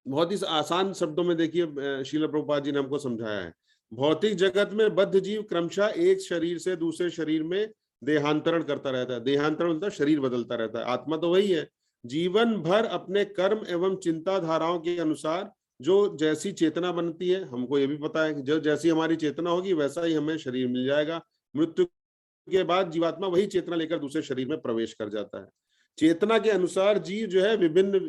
बहुत ही आसान शब्दों में देखिए श्रील प्रभुपाद जी ने हमको समझाया है। भौतिक जगत में बद्ध जीव क्रमशः एक शरीर से दूसरे शरीर में देहांतरण करता रहता है। देहांतरण मतलब शरीर बदलता रहता है, आत्मा तो वही है। जीवन भर अपने कर्म एवं चिंता धाराओं के अनुसार जो जैसी चेतना बनती है, हमको ये भी पता है कि जो जैसी हमारी चेतना होगी वैसा ही हमें शरीर मिल जाएगा। मृत्यु के बाद जीवात्मा वही चेतना लेकर दूसरे शरीर में प्रवेश कर जाता है। चेतना के अनुसार जीव जो है विभिन्न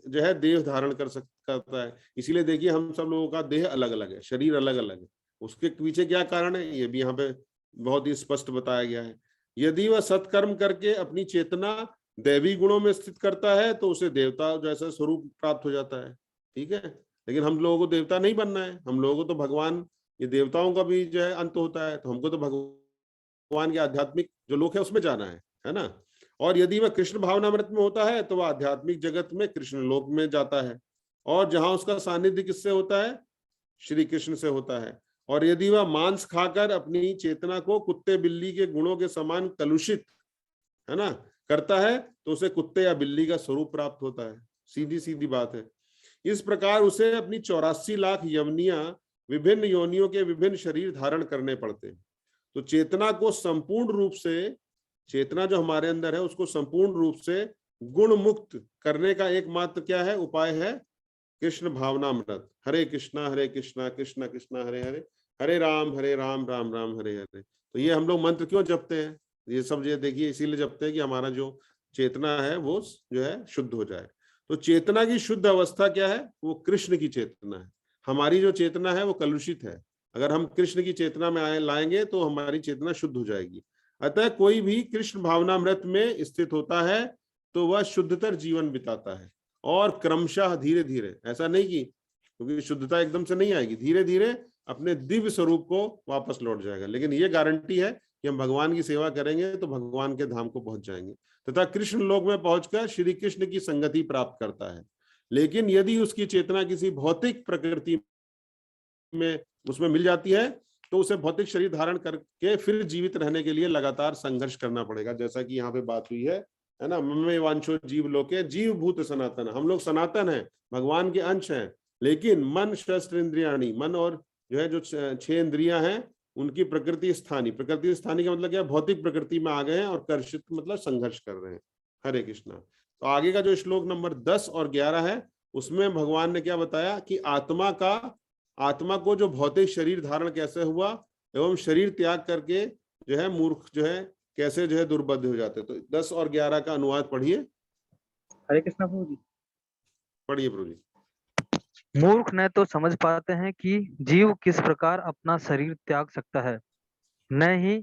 जो है देह धारण करता है। इसीलिए देखिए हम सब लोगों का देह अलग अलग है, शरीर अलग अलग है। उसके पीछे क्या कारण है ये भी यहाँ पे बहुत ही स्पष्ट बताया गया है। यदि वह सत्कर्म करके अपनी चेतना दैवी गुणों में स्थित करता है तो उसे देवता जैसा स्वरूप प्राप्त हो जाता है। ठीक है, लेकिन हम लोगों को देवता नहीं बनना है, हम लोगों को तो भगवान, ये देवताओं का भी जो है अंत होता है, तो हमको तो भगवान के आध्यात्मिक जो लोक है उसमें जाना है ना। और यदि वह कृष्ण भावनामृत में होता है तो वह आध्यात्मिक जगत में कृष्ण लोक में जाता है, और जहां उसका सानिध्य किससे होता है, श्री कृष्ण से होता है। और यदि वह मांस खाकर अपनी चेतना को कुत्ते बिल्ली के गुणों के समान कलुषित है ना करता है तो उसे कुत्ते या बिल्ली का स्वरूप प्राप्त होता है। सीधी सीधी बात है। इस प्रकार उसे अपनी 84 लाख यवनियां विभिन्न योनियों के विभिन्न शरीर धारण करने पड़ते हैं। तो चेतना को संपूर्ण रूप से, चेतना जो हमारे अंदर है उसको संपूर्ण रूप से गुण मुक्त करने का एकमात्र क्या है, उपाय है कृष्ण भावनामृत। हरे कृष्णा कृष्णा कृष्णा हरे हरे, हरे राम राम राम हरे हरे। तो ये हम लोग मंत्र क्यों जपते हैं, ये सब ये देखिए इसीलिए जपते हैं कि हमारा जो चेतना है वो जो है शुद्ध हो जाए। तो चेतना की शुद्ध अवस्था क्या है, वो कृष्ण की चेतना है। हमारी जो चेतना है वो कलुषित है, अगर हम कृष्ण की चेतना में लाएंगे तो हमारी चेतना शुद्ध हो जाएगी। अतः कोई भी कृष्ण भावनामृत में स्थित होता है तो वह शुद्धतर जीवन बिताता है, और क्रमशः धीरे धीरे, ऐसा नहीं कि क्योंकि शुद्धता एकदम से नहीं आएगी, धीरे धीरे अपने दिव्य स्वरूप को वापस लौट जाएगा। लेकिन ये गारंटी है कि हम भगवान की सेवा करेंगे तो भगवान के धाम को पहुंच जाएंगे तथा कृष्ण लोक में पहुंचकर श्री कृष्ण की संगति प्राप्त करता है। लेकिन यदि उसकी चेतना किसी भौतिक प्रकृति में उसमें मिल जाती है तो उसे भौतिक शरीर धारण करके फिर जीवित रहने के लिए लगातार संघर्ष करना पड़ेगा, जैसा कि यहाँ पे बात हुई है ना। ममे वांछो जीव लोके जीव भूत सनातन, हम लोग सनातन हैं, भगवान के अंश हैं, लेकिन मन शस्त्र इंद्रियाणी, मन और जो है जो 6 इंद्रियां हैं उनकी प्रकृति स्थानी, प्रकृति स्थानी का मतलब क्या, भौतिक प्रकृति में आ गए हैं और कर्षित मतलब संघर्ष कर रहे हैं। हरे कृष्णा। तो आगे का जो श्लोक नंबर 10 और 11 है उसमें भगवान ने क्या बताया कि आत्मा को जो भौतिक शरीर धारण कैसे हुआ एवं शरीर त्याग करके जो है मूर्ख जो है कैसे जो है दुर्बद्ध हो जाते। तो 10 और 11 का अनुवाद पढ़िए। हरे कृष्णा प्रभु जी। पढ़िए प्रभु जी। मूर्ख न तो समझ पाते हैं कि जीव किस प्रकार अपना शरीर त्याग सकता है, न ही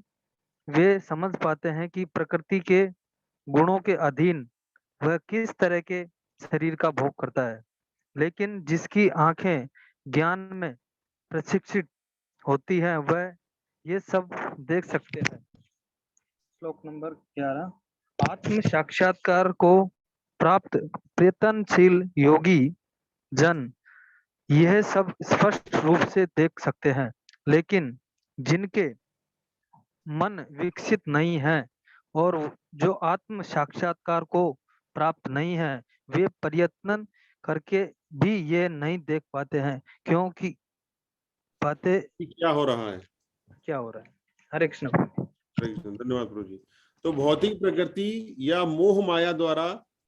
वे समझ पाते हैं कि प्रकृति के गुणों के अधीन वह किस तरह के शरीर का भोग करता है। लेकिन जिसकी आंखें ज्ञान में प्रशिक्षित होती है वह ये सब देख सकते हैं। श्लोक नंबर 11। आत्म साक्षात्कार को प्राप्त प्रयत्नशील योगी जन यह सब स्पष्ट रूप से देख सकते हैं, लेकिन जिनके मन विकसित नहीं है और जो आत्म साक्षात्कार को प्राप्त नहीं है वे प्रयत्न करके भी ये नहीं देख पाते हैं क्योंकि क्या हो रहा है। हरे कृष्ण। धन्यवाद प्रभु जी। तो भौतिक प्रकृति या मोह माया द्वारा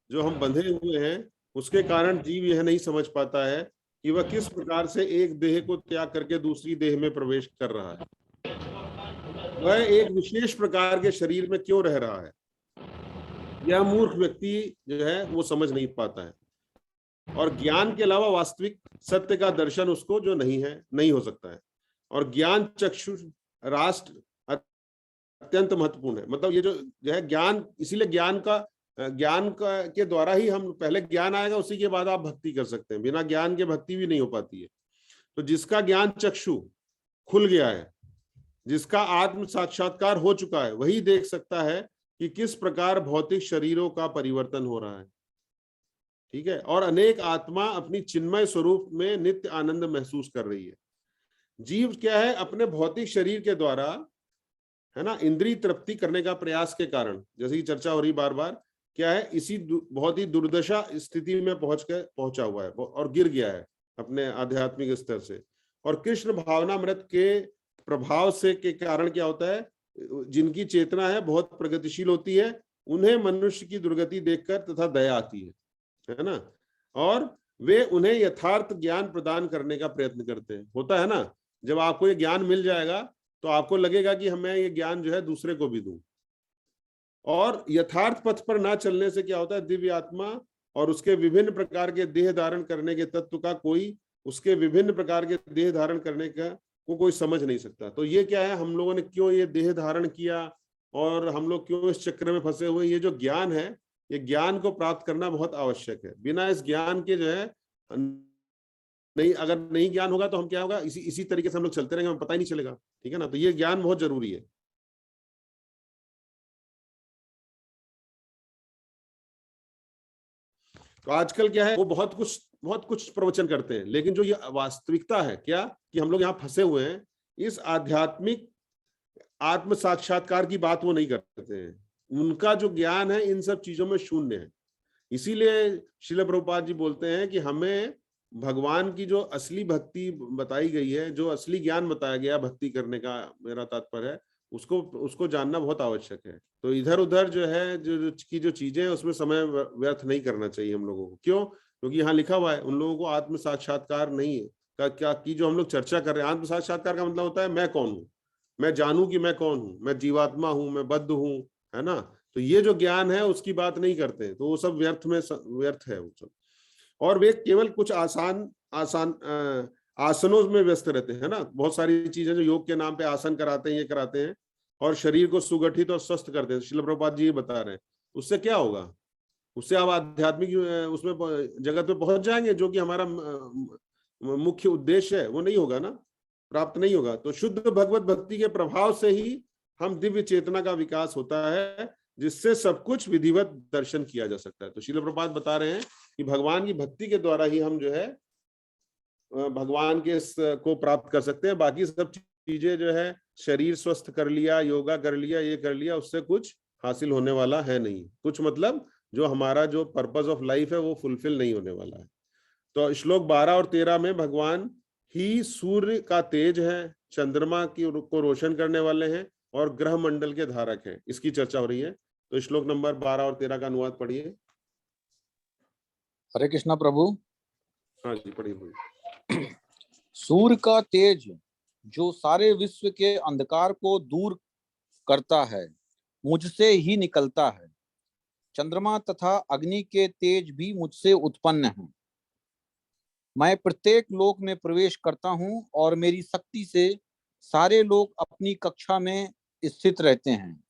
जो हम बंधे हुए हैं उसके कारण जीव यह नहीं समझ पाता है कि वह किस प्रकार से एक देह को त्याग करके दूसरी देह में प्रवेश कर रहा है, वह एक विशेष प्रकार के शरीर में क्यों रह रहा है, यह मूर्ख व्यक्ति जो है वो समझ नहीं पाता है। और ज्ञान के अलावा वास्तविक सत्य का दर्शन उसको जो नहीं हो सकता है। और ज्ञान चक्षु राष्ट्र अत्यंत महत्वपूर्ण है। मतलब ये जो है ज्ञान, इसीलिए ज्ञान का के द्वारा ही हम, पहले ज्ञान आएगा उसी के बाद आप भक्ति कर सकते हैं, बिना ज्ञान के भक्ति भी नहीं हो पाती है। तो जिसका ज्ञान चक्षु खुल गया है, जिसका आत्म साक्षात्कार हो चुका है, वही देख सकता है कि किस प्रकार भौतिक शरीरों का परिवर्तन हो रहा है, ठीक है, और अनेक आत्मा अपनी चिन्मय स्वरूप में नित्य आनंद महसूस कर रही है। जीव क्या है, अपने भौतिक शरीर के द्वारा, है ना, इंद्रिय तृप्ति करने का प्रयास के कारण, जैसे कि चर्चा हो रही बार बार, क्या है, इसी बहुत ही दुर्दशा स्थिति में पहुंचा हुआ है और गिर गया है अपने आध्यात्मिक स्तर से। और कृष्ण भावनामृत के प्रभाव से के कारण क्या होता है, जिनकी चेतना है बहुत प्रगतिशील होती है, उन्हें मनुष्य की दुर्गति देखकर तथा दया आती है ना, और वे उन्हें यथार्थ ज्ञान प्रदान करने का प्रयत्न करते हैं। होता है ना, जब आपको ये ज्ञान मिल जाएगा तो आपको लगेगा कि मैं ये ज्ञान जो है दूसरे को भी दूं। और यथार्थ पथ पर ना चलने से क्या होता है, दिव्य आत्मा और उसके विभिन्न प्रकार के देह धारण करने के तत्व का उसके विभिन्न प्रकार के देह धारण करने का कोई समझ नहीं सकता। तो ये क्या है, हम लोगों ने क्यों ये देह धारण किया और हम लोग क्यों इस चक्र में फंसे हुए। ये जो ज्ञान है, ये ज्ञान को प्राप्त करना बहुत आवश्यक है। बिना इस ज्ञान के जो है अगर नहीं ज्ञान होगा तो हम क्या होगा, इसी तरीके से हम लोग चलते रहेंगे, हमें पता ही नहीं चलेगा, ठीक है ना। तो ये ज्ञान बहुत जरूरी है। तो आजकल क्या है, वो बहुत कुछ प्रवचन करते हैं, लेकिन जो ये वास्तविकता है क्या, कि हम लोग यहाँ फंसे हुए हैं, इस आध्यात्मिक आत्म साक्षात्कार की बात वो नहीं करते हैं। उनका जो ज्ञान है इन सब चीजों में शून्य है। इसीलिए श्रील प्रभुपाद जी बोलते हैं कि हमें भगवान की जो असली भक्ति बताई गई है, जो असली ज्ञान बताया गया भक्ति करने का, मेरा तात्पर्य है, उसको जानना बहुत आवश्यक है। तो इधर उधर जो है जो चीजें हैं उसमें समय व्यर्थ नहीं करना चाहिए हम लोगों को। क्यों? क्योंकि यहाँ लिखा हुआ है उन लोगों को आत्म साक्षात्कार नहीं है क्या की जो हम लोग चर्चा कर रहे हैं। आत्म साक्षात्कार का मतलब होता है मैं कौन हूँ, मैं जानूं कि मैं कौन हूँ, मैं जीवात्मा हूँ, मैं बद्ध हूँ, है ना। तो ये जो ज्ञान है उसकी बात नहीं करते, तो वो सब व्यर्थ है वो सब। और वे केवल कुछ आसान आसनों में व्यस्त रहते हैं ना। बहुत सारी चीजें जो योग के नाम पे आसन कराते हैं, ये कराते हैं, और शरीर को सुगठित और स्वस्थ करते हैं। श्रील प्रभुपाद जी बता रहे हैं, उससे क्या होगा, उससे आप आध्यात्मिक उसमें जगत में पहुंच जाएंगे, जो कि हमारा मुख्य उद्देश्य है, वो नहीं होगा ना, प्राप्त नहीं होगा। तो शुद्ध भगवत भक्ति के प्रभाव से ही हम दिव्य चेतना का विकास होता है, जिससे सब कुछ विधिवत दर्शन किया जा सकता है। तो श्रील प्रभुपाद बता रहे हैं कि भगवान की भक्ति के द्वारा ही हम जो है भगवान के को प्राप्त कर सकते हैं। बाकी सब चीजें जो है, शरीर स्वस्थ कर लिया, योगा कर लिया, ये कर लिया, उससे कुछ हासिल होने वाला है नहीं। कुछ मतलब जो हमारा जो पर्पस ऑफ लाइफ है वो फुलफिल नहीं होने वाला है। तो श्लोक 12 और 13 में भगवान ही सूर्य का तेज है, चंद्रमा को रोशन करने वाले हैं और ग्रह मंडल के धारक हैं, इसकी चर्चा हो रही है। तो श्लोक नंबर 12 और 13 का अनुवाद पढ़िए। हरे कृष्णा प्रभु। हाँ जी, पढ़िए। सूर्य का तेज जो सारे विश्व के अंधकार को दूर करता है, मुझसे ही निकलता है। चंद्रमा तथा अग्नि के तेज भी मुझसे उत्पन्न हैं। मैं प्रत्येक लोक में प्रवेश करता हूं और मेरी शक्ति से सारे लोग अपनी कक्षा में स्थित रहते हैं।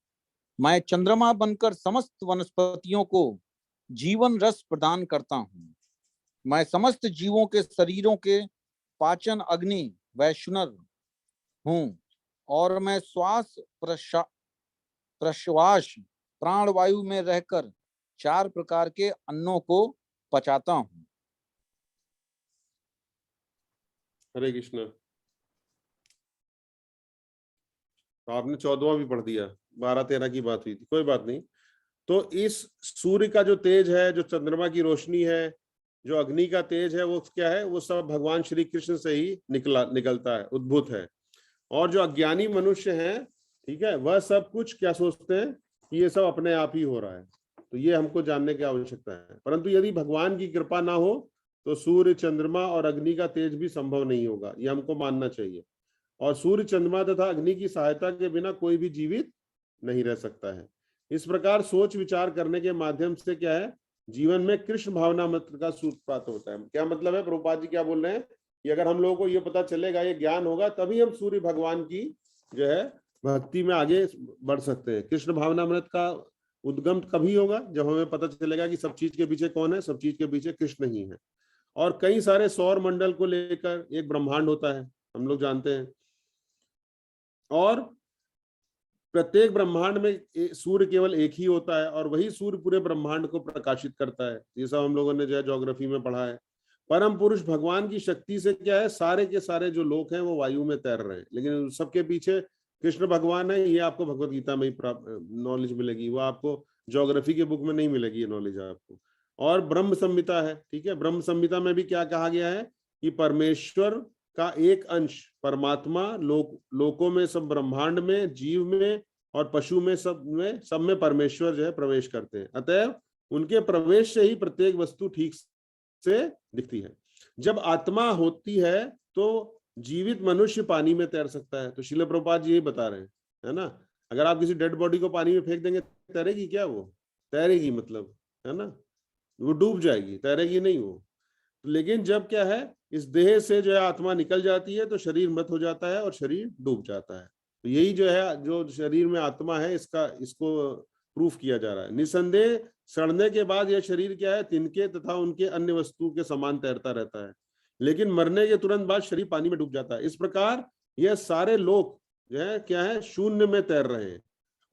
मैं चंद्रमा बनकर समस्त वनस्पतियों को जीवन रस प्रदान करता हूं। मैं समस्त जीवों के शरीरों के पाचन अग्नि वैश्नर हूँ, और मैं श्वास प्रश्वास प्राणवायु में रहकर 4 प्रकार के अन्नों को पचाता हूँ। हरे कृष्ण। तो आपने 14वां भी पढ़ दिया, 12-13 की बात हुई थी, कोई बात नहीं। तो इस सूर्य का जो तेज है, जो चंद्रमा की रोशनी है, जो अग्नि का तेज है, वो क्या है, वो सब भगवान श्री कृष्ण से ही निकलता है, उद्भूत है। और जो अज्ञानी मनुष्य हैं, ठीक है, वह सब कुछ क्या सोचते हैं कि ये सब अपने आप ही हो रहा है। तो ये हमको जानने की आवश्यकता है। परंतु यदि भगवान की कृपा ना हो तो सूर्य, चंद्रमा और अग्नि का तेज भी संभव नहीं होगा, ये हमको मानना चाहिए। और सूर्य, चंद्रमा तथा अग्नि की सहायता के बिना कोई भी जीवित नहीं रह सकता है। इस प्रकार सोच विचार करने के माध्यम से क्या है, जीवन में कृष्ण भावना मंत्र का सूत्रपात होता है। क्या मतलब है, प्रभुपाद जी क्या बोल रहे हैं कि अगर हम लोगों को ये पता चलेगा, ये ज्ञान होगा, तभी हम सूर्य भगवान की जो है भक्ति में आगे बढ़ सकते हैं। कृष्ण भावना मंत्र का उद्गम कभी होगा, जब हमें पता चलेगा कि सब चीज के पीछे कौन है, सब चीज के पीछे कृष्ण ही है। और कई सारे सौर मंडल को लेकर एक ब्रह्मांड होता है, हम लोग जानते हैं, और प्रत्येक ब्रह्मांड में सूर्य केवल एक ही होता है, और वही सूर्य पूरे ब्रह्मांड को प्रकाशित करता है। ये सब हम लोगों ने जो है ज्योग्राफी में पढ़ा है। परम पुरुष भगवान की शक्ति से क्या है, सारे के सारे जो लोग हैं वो वायु में तैर रहे हैं, लेकिन सबके पीछे कृष्ण भगवान है। ये आपको भगवत गीता में ही नॉलेज मिलेगी, वो आपको ज्योग्राफी के बुक में नहीं मिलेगी ये नॉलेज आपको। और ब्रह्म संहिता है, ठीक है। ब्रह्म संहिता में भी क्या कहा गया है कि परमेश्वर का एक अंश परमात्मा लोकों में, सब ब्रह्मांड में, जीव में और पशु में, सब में परमेश्वर जो है प्रवेश करते हैं। अतएव उनके प्रवेश से ही प्रत्येक वस्तु ठीक से दिखती है। जब आत्मा होती है तो जीवित मनुष्य पानी में तैर सकता है। तो श्रील प्रभुपाद जी यही बता रहे हैं, है ना। अगर आप किसी डेड बॉडी को पानी में फेंक देंगे, तैरेगी क्या वो? तैरेगी मतलब, है ना, वो डूब जाएगी, तैरेगी नहीं वो। लेकिन जब क्या है, इस देह से जो है आत्मा निकल जाती है तो शरीर मृत हो जाता है और शरीर डूब जाता है। तो यही जो है, जो शरीर में आत्मा है, इसको प्रूफ किया जा रहा है। निसंदेह सड़ने के बाद यह शरीर क्या है, तिनके तथा उनके अन्य वस्तु के समान तैरता रहता है, लेकिन मरने के तुरंत बाद शरीर पानी में डूब जाता है। इस प्रकार यह सारे लोग जो है क्या है, शून्य में तैर रहे हैं,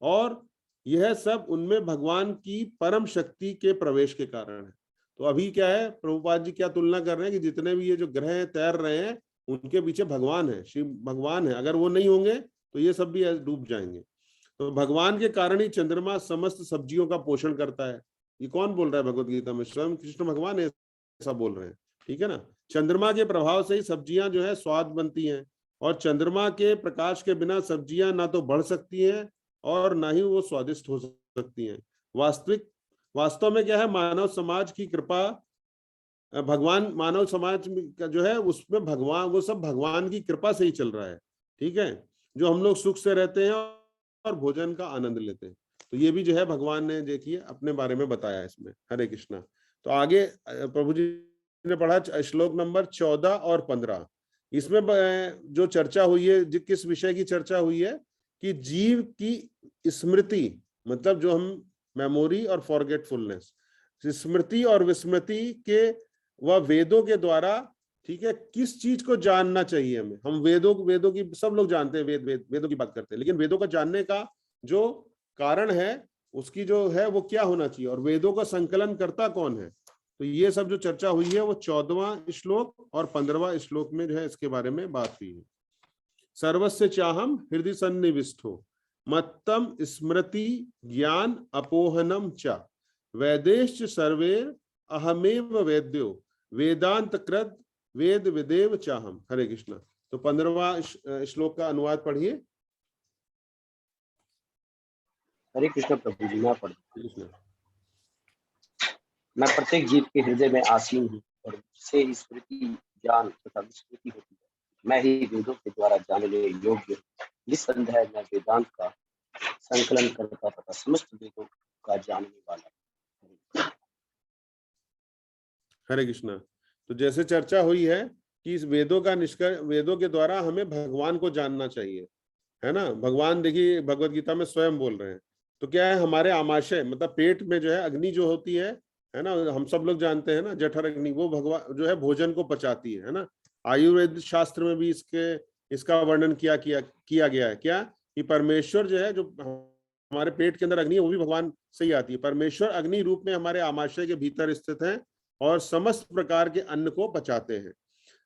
और यह सब उनमें भगवान की परम शक्ति के प्रवेश के कारण है। तो अभी क्या है, प्रभुपाद जी क्या तुलना कर रहे हैं कि जितने भी ये जो ग्रह तैर रहे हैं, उनके पीछे भगवान है, शिव भगवान है। अगर वो नहीं होंगे तो ये सब भी डूब जाएंगे। तो भगवान के कारण ही चंद्रमा समस्त सब्जियों का पोषण करता है। ये कौन बोल रहा है भगवत गीता में? स्वयं कृष्ण भगवान ऐसा बोल रहे हैं, ठीक है ना। चंद्रमा के प्रभाव से ही सब्जियां जो है स्वाद बनती हैं, और चंद्रमा के प्रकाश के बिना सब्जियां ना तो बढ़ सकती हैं और ना ही वो स्वादिष्ट हो सकती हैं। वास्तव में क्या है, मानव समाज की कृपा, भगवान, मानव समाज का जो है उसमें भगवान, वो सब भगवान की कृपा से ही चल रहा है, ठीक है। जो हम लोग सुख से रहते हैं और भोजन का आनंद लेते हैं। तो ये भी जो है भगवान ने देखिए अपने बारे में बताया इसमें। हरे कृष्णा। तो आगे प्रभु जी ने पढ़ा श्लोक नंबर 14 और 15। इसमें जो चर्चा हुई है, किस विषय की चर्चा हुई है कि जीव की स्मृति, मतलब जो हम मेमोरी और फॉरगेटफुलनेस, स्मृति और विस्मृति के व वेदों के द्वारा, ठीक है, किस चीज को जानना चाहिए हमें। हम वेदों की सब लोग जानते हैं, वेदों की बात करते हैं, लेकिन वेदों का जानने का जो कारण है, उसकी जो है वो क्या होना चाहिए, और वेदों का संकलन करता कौन है। तो ये सब जो चर्चा हुई है वो 14वां श्लोक और 15वां श्लोक में जो है इसके बारे में बात हुई है। सर्वस्य चाहम हृदय सन्निविष्टो मत्तम स्मृति ज्ञान अपोहनम च वैदेश्च सर्वेर अहमेव वेद्यो वेदांत कृत वेद विदेव चाहम। हरे कृष्णा। तो 15वां श्लोक का अनुवाद पढ़िए। हरे कृष्ण प्रभु जी। मैं कृष्ण। मैं प्रत्येक जीव के हृदय में आसीन हूँ और से स्मृति ज्ञान तथा विस्मृति होती है। मैं ही वेदों के द्वारा जानने योग्य निस्संदेह मैं वेदांत का संकलन करता तथा समस्त वेदों का जानने वाला। हरे कृष्णा। तो जैसे चर्चा हुई है कि इस वेदों का निष्कर्ष, वेदों के द्वारा हमें भगवान को जानना चाहिए, है ना। भगवान देखिए भगवत गीता में स्वयं बोल रहे हैं। तो क्या है, हमारे आमाशय मतलब पेट में जो है अग्नि जो होती है ना, हम सब लोग जानते हैं ना, जठर अग्नि, वो भगवान जो है भोजन को पचाती है ना। आयुर्वेद शास्त्र में भी इसका वर्णन किया गया है क्या, कि परमेश्वर जो है, जो हमारे पेट के अंदर अग्नि है, वो भी भगवान से ही आती है। परमेश्वर अग्नि रूप में हमारे आमाशय के भीतर स्थित है और समस्त प्रकार के अन्न को पचाते हैं।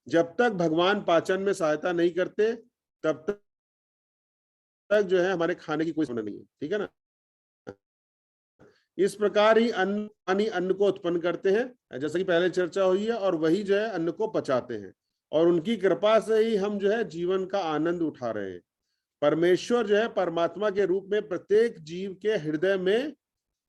जब तक भगवान पाचन में सहायता नहीं करते, तब तक जो है हमारे खाने की कोई संभावना नहीं है, ठीक है ना। इस प्रकार ही अन्न को उत्पन्न करते हैं, जैसा कि पहले चर्चा हुई है, और वही जो है अन्न को पचाते हैं, और उनकी कृपा से ही हम जो है जीवन का आनंद उठा रहे हैं। परमेश्वर जो है परमात्मा के रूप में प्रत्येक जीव के हृदय में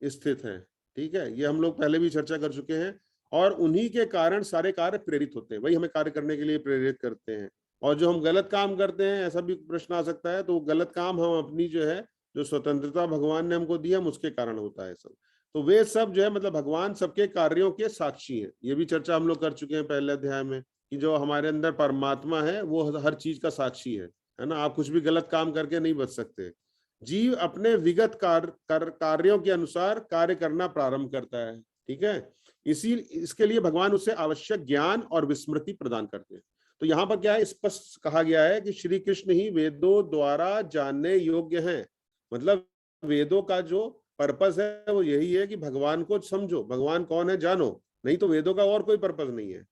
स्थित है, ठीक है। ये हम लोग पहले भी चर्चा कर चुके हैं और उन्हीं के कारण सारे कार्य प्रेरित होते हैं, वही हमें कार्य करने के लिए प्रेरित करते हैं। और जो हम गलत काम करते हैं, ऐसा भी प्रश्न आ सकता है, तो गलत काम हम अपनी जो है जो स्वतंत्रता भगवान ने हमको दी, हम उसके कारण होता है सब। तो वे सब जो है मतलब भगवान सबके कार्यों के साक्षी हैं। ये भी चर्चा हम लोग कर चुके हैं पहले अध्याय में कि जो हमारे अंदर परमात्मा है वो हर चीज का साक्षी है ना। आप कुछ भी गलत काम करके नहीं बच सकते। जीव अपने विगत कार्यों के अनुसार कार्य करना प्रारंभ करता है, ठीक है। इसके लिए भगवान उसे आवश्यक ज्ञान और विस्मृति प्रदान करते हैं। तो यहाँ पर क्या है, स्पष्ट कहा गया है कि श्री कृष्ण ही वेदों द्वारा जानने योग्य हैं। मतलब वेदों का जो पर्पस है वो यही है कि भगवान को समझो, भगवान कौन है जानो, नहीं तो वेदों का और कोई पर्पस नहीं है,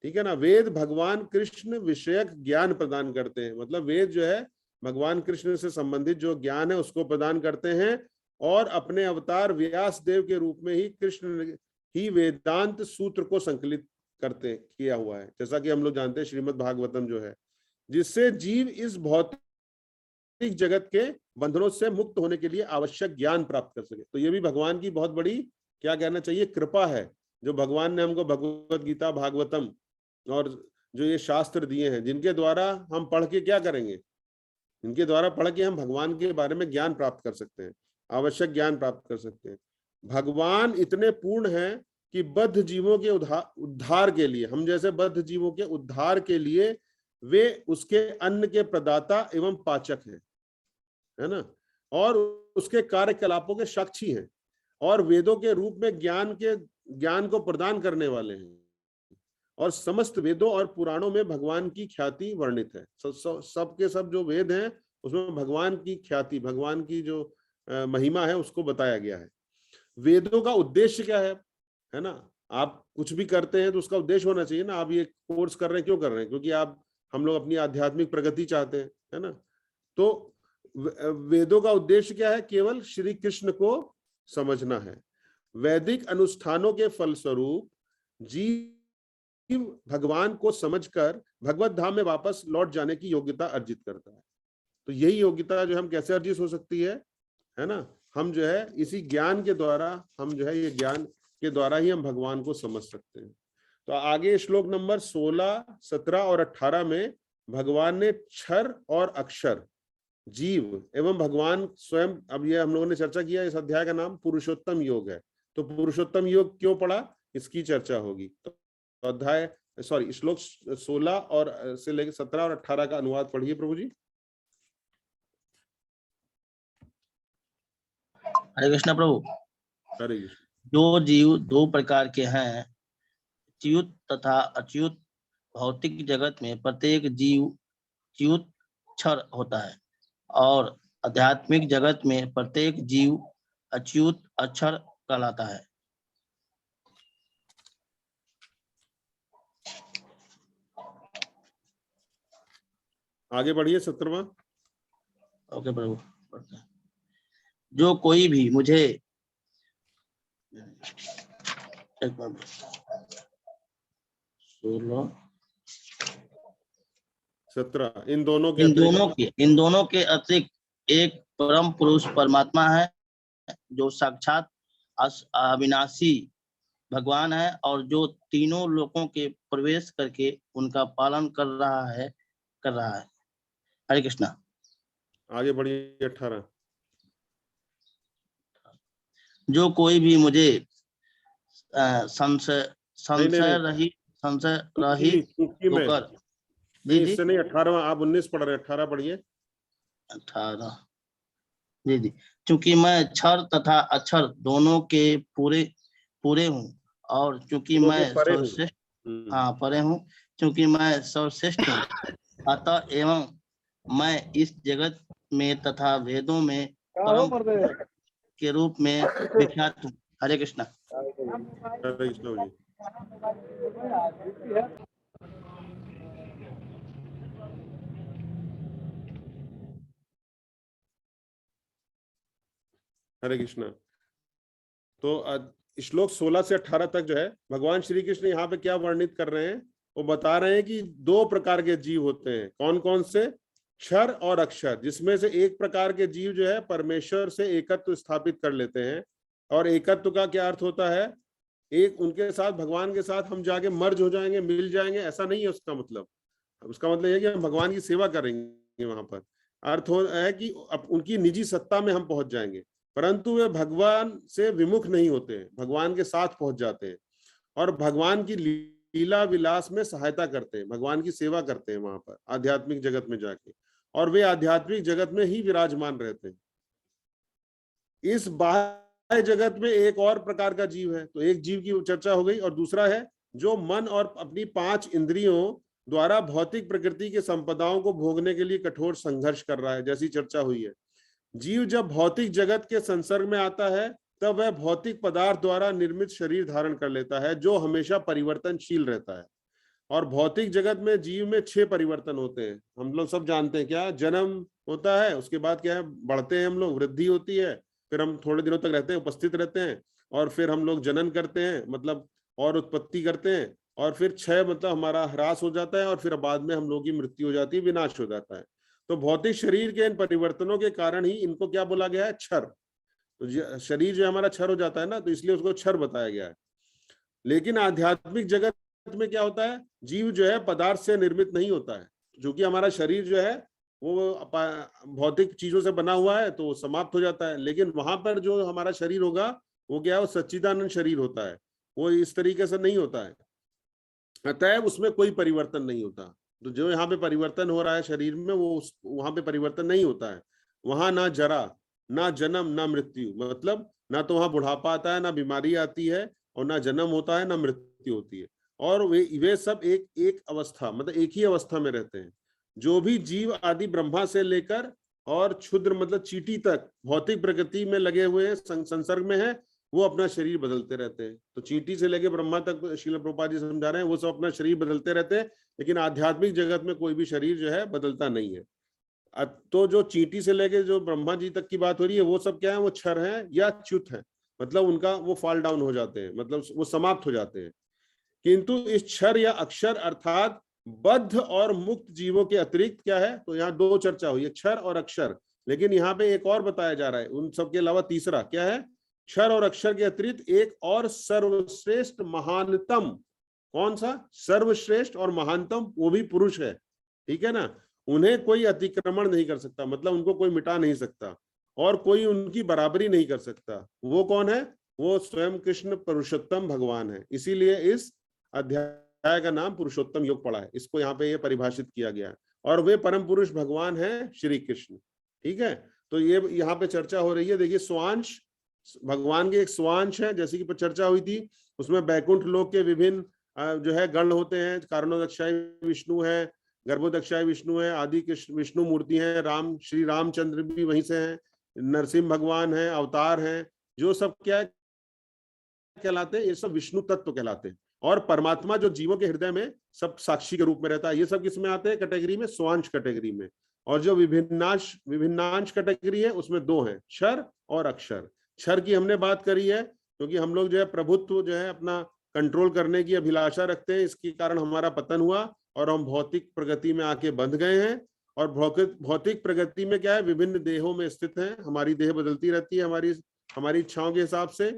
ठीक है ना। वेद भगवान कृष्ण विषयक ज्ञान प्रदान करते हैं। मतलब वेद जो है भगवान कृष्ण से संबंधित जो ज्ञान है उसको प्रदान करते हैं। और अपने अवतार व्यास देव के रूप में ही कृष्ण ही वेदांत सूत्र को संकलित करते किया हुआ है, जैसा कि हम लोग जानते हैं श्रीमद् भागवतम जो है, जिससे जीव इस भौतिक जगत के बंधनों से मुक्त होने के लिए आवश्यक ज्ञान प्राप्त कर सके। तो ये भी भगवान की बहुत बड़ी, क्या कहना चाहिए, कृपा है, जो भगवान ने हमको भगवत गीता, भागवतम और जो ये शास्त्र दिए हैं, जिनके द्वारा हम पढ़ के क्या करेंगे, इनके द्वारा पढ़ के हम भगवान के बारे में ज्ञान प्राप्त कर सकते हैं, आवश्यक ज्ञान प्राप्त कर सकते हैं। भगवान इतने पूर्ण हैं कि बद्ध जीवों के उद्धार के लिए, हम जैसे बद्ध जीवों के उद्धार के लिए वे उसके अन्न के प्रदाता एवं पाचक हैं, है ना। और उसके कार्यकलापों के साक्षी हैं और वेदों के रूप में ज्ञान को प्रदान करने वाले हैं। और समस्त वेदों और पुराणों में भगवान की ख्याति वर्णित है। सब के सब जो वेद हैं उसमें भगवान की ख्याति, भगवान की जो महिमा है उसको बताया गया है। वेदों का उद्देश्य क्या है ना। आप कुछ भी करते हैं तो उसका उद्देश्य होना चाहिए ना। आप ये कोर्स कर रहे हैं, क्यों कर रहे हैं? क्योंकि हम लोग अपनी आध्यात्मिक प्रगति चाहते हैं, है ना। तो वेदों का उद्देश्य क्या है? केवल श्री कृष्ण को समझना है। वैदिक अनुष्ठानों के फलस्वरूप जीव भगवान को समझकर भगवत धाम में वापस लौट जाने की योग्यता अर्जित करता है। तो यही योग्यता जो हम कैसे अर्जित हो सकती है ना, हम जो है इसी ज्ञान के द्वारा, हम जो है ये ज्ञान के द्वारा ही हम भगवान को समझ सकते हैं। तो आगे श्लोक नंबर 16, 17 और 18 में भगवान ने क्षर और अक्षर, जीव एवं भगवान स्वयं, अब ये हम लोगों ने चर्चा किया, इस अध्याय का नाम पुरुषोत्तम योग है। तो पुरुषोत्तम योग क्यों पढ़ा, इसकी चर्चा होगी। तो श्लोक 16 और से लेकर 17 और 18 का अनुवाद पढ़िए प्रभु जी। हरे कृष्ण प्रभु। हरे कृष्ण। जो जीव दो प्रकार के हैं, च्युत तथा अच्युत। भौतिक जगत में प्रत्येक जीव च्युत क्षर होता है और आध्यात्मिक जगत में प्रत्येक जीव अच्युत अक्षर कहलाता है। आगे बढ़िए 17वां। ओके प्रभु। जो कोई भी मुझे 16, 17 इन दोनों के अतिरिक्त एक परम पुरुष परमात्मा है जो साक्षात अविनाशी भगवान है और जो तीनों लोकों के प्रवेश करके उनका पालन कर रहा है। हरे कृष्णा। आगे बढ़िए 18। जो कोई भी मुझे संशय रहित होकर, नहीं इससे नहीं, 18वां, आप 19 पढ़ रहे, 18 पढ़िए। 18 जी। चूंकि मैं क्षर तथा अक्षर दोनों के पूरे हूँ और चूंकि मैं सर्वश्रेष्ठ, परे हूँ, चूंकि मैं सर्वश्रेष्ठ हूँ, अतः एवं मैं इस जगत में तथा वेदों में परम के रूप में विख्यात हूँ। हरे कृष्णा। हरे कृष्णा जी। हरे कृष्णा। तो श्लोक 16 से 18 तक जो है भगवान श्री कृष्ण यहाँ पे क्या वर्णित कर रहे हैं, वो बता रहे हैं कि दो प्रकार के जीव होते हैं। कौन कौन से? क्षर और अक्षर। जिसमें से एक प्रकार के जीव जो है परमेश्वर से एकत्व स्थापित कर लेते हैं। और एकत्व का क्या अर्थ होता है? एक उनके साथ, भगवान के साथ हम जाके मर्ज हो जाएंगे, मिल जाएंगे, ऐसा नहीं है उसका मतलब। उसका मतलब यह कि हम भगवान की सेवा करेंगे वहां पर। अर्थ है कि उनकी निजी सत्ता में हम पहुंच जाएंगे, परंतु वे भगवान से विमुख नहीं होते हैं, भगवान के साथ पहुंच जाते हैं और भगवान की लीला विलास में सहायता करते हैं, भगवान की सेवा करते हैं वहां पर आध्यात्मिक जगत में जाके, और वे आध्यात्मिक जगत में ही विराजमान रहते हैं। इस बाह्य जगत में एक और प्रकार का जीव है, तो एक जीव की चर्चा हो गई, और दूसरा है जो मन और अपनी 5 इंद्रियों द्वारा भौतिक प्रकृति के संपदाओं को भोगने के लिए कठोर संघर्ष कर रहा है, जैसी चर्चा हुई है। जीव जब भौतिक जगत के संसर्ग में आता है तब वह भौतिक पदार्थ द्वारा निर्मित शरीर धारण कर लेता है, जो हमेशा परिवर्तनशील रहता है। और भौतिक जगत में जीव में 6 परिवर्तन होते हैं, हम लोग सब जानते हैं। क्या? जन्म होता है, उसके बाद क्या है, बढ़ते हैं हम लोग, वृद्धि होती है, फिर हम थोड़े दिनों तक रहते हैं, उपस्थित रहते हैं, और फिर हम लोग जनन करते हैं, मतलब और उत्पत्ति करते हैं, और फिर क्षय मतलब हमारा ह्रास हो जाता है, और फिर बाद में हम लोग की मृत्यु हो जाती है, विनाश हो जाता है। तो भौतिक शरीर के इन परिवर्तनों के कारण ही इनको क्या बोला गया है? क्षर। तो शरीर जो हमारा क्षर हो जाता है ना, तो इसलिए उसको क्षर बताया गया है। लेकिन आध्यात्मिक जगत में क्या होता है? जीव जो है पदार्थ से निर्मित नहीं होता है, क्योंकि हमारा शरीर जो है वो भौतिक चीजों से बना हुआ है, तो समाप्त हो जाता है। लेकिन वहां पर जो हमारा शरीर होगा वो क्या है? वो सच्चिदानंद शरीर होता है, वो इस तरीके से नहीं होता है, अतएव उसमें कोई परिवर्तन नहीं होता। तो जो यहाँ पे परिवर्तन हो रहा है शरीर में, वो वहां पे परिवर्तन नहीं होता है। वहां ना जरा, ना जन्म, ना मृत्यु, मतलब ना तो वहां बुढ़ापा आता है, ना बीमारी आती है, और ना जन्म होता है, ना मृत्यु होती है। और वे सब एक अवस्था, मतलब एक ही अवस्था में रहते हैं। जो भी जीव आदि ब्रह्मा से लेकर और क्षुद्र मतलब चींटी तक भौतिक प्रकृति में लगे हुए संसर्ग में है, वो अपना शरीर बदलते रहते हैं। तो चींटी से लेके ब्रह्मा तक श्रील प्रभुपाद जी समझा रहे हैं, वो सब अपना शरीर बदलते रहते हैं, लेकिन आध्यात्मिक जगत में कोई भी शरीर जो है बदलता नहीं है। तो जो चींटी से लेके जो ब्रह्मा जी तक की बात हो रही है, वो सब क्या है? वो क्षर है या च्युत है, मतलब उनका वो फॉल डाउन हो जाते हैं, मतलब वो समाप्त हो जाते हैं। किंतु इस क्षर या अक्षर अर्थात बद्ध और मुक्त जीवों के अतिरिक्त क्या है? तो यहाँ 2 चर्चा हुई है, क्षर और अक्षर, लेकिन यहाँ पे एक और बताया जा रहा है, उन सब के अलावा तीसरा क्या है? क्षर और अक्षर के अतिरिक्त एक और सर्वश्रेष्ठ महानतम। कौन सा? सर्वश्रेष्ठ और महानतम, वो भी पुरुष है, ठीक है ना। उन्हें कोई अतिक्रमण नहीं कर सकता, मतलब उनको कोई मिटा नहीं सकता, और कोई उनकी बराबरी नहीं कर सकता। वो कौन है? वो स्वयं कृष्ण पुरुषोत्तम भगवान है। इसीलिए इस अध्याय का नाम पुरुषोत्तम योग पड़ा है, इसको यहाँ पे ये परिभाषित किया गया है। और वे परम पुरुष भगवान है श्री कृष्ण, ठीक है। तो ये यहाँ पे चर्चा हो रही है। देखिए, स्वांश, भगवान के एक स्वांश है, जैसे कि चर्चा हुई थी, उसमें बैकुंठ लोक के विभिन्न जो है गण होते हैं। कारणोदक्षाय विष्णु है, गर्भोदक्षाय विष्णु है, आदि कृष्ण विष्णु मूर्ति है, राम श्री रामचंद्र भी वहीं से हैं, नरसिंह भगवान है, अवतार हैं, जो सब क्या कहलाते हैं? ये सब विष्णु तत्व कहलाते हैं। और परमात्मा जो जीवों के हृदय में सब साक्षी के रूप में रहता है, ये सब किसमें आते हैं? कैटेगरी में, स्वांश कैटेगरी में। और जो विभिन्नांश कैटेगरी है, उसमें 2 हैं, क्षर और अक्षर। क्षर की हमने बात करी है, क्योंकि हम लोग जो है प्रभुत्व जो है अपना कंट्रोल करने की अभिलाषा रखते हैं, इसके कारण हमारा पतन हुआ और हम भौतिक प्रगति में आके बंध गए हैं। और भौतिक प्रगति में क्या है? विभिन्न देहों में स्थित है, हमारी देह बदलती रहती है हमारी इच्छाओं के हिसाब से,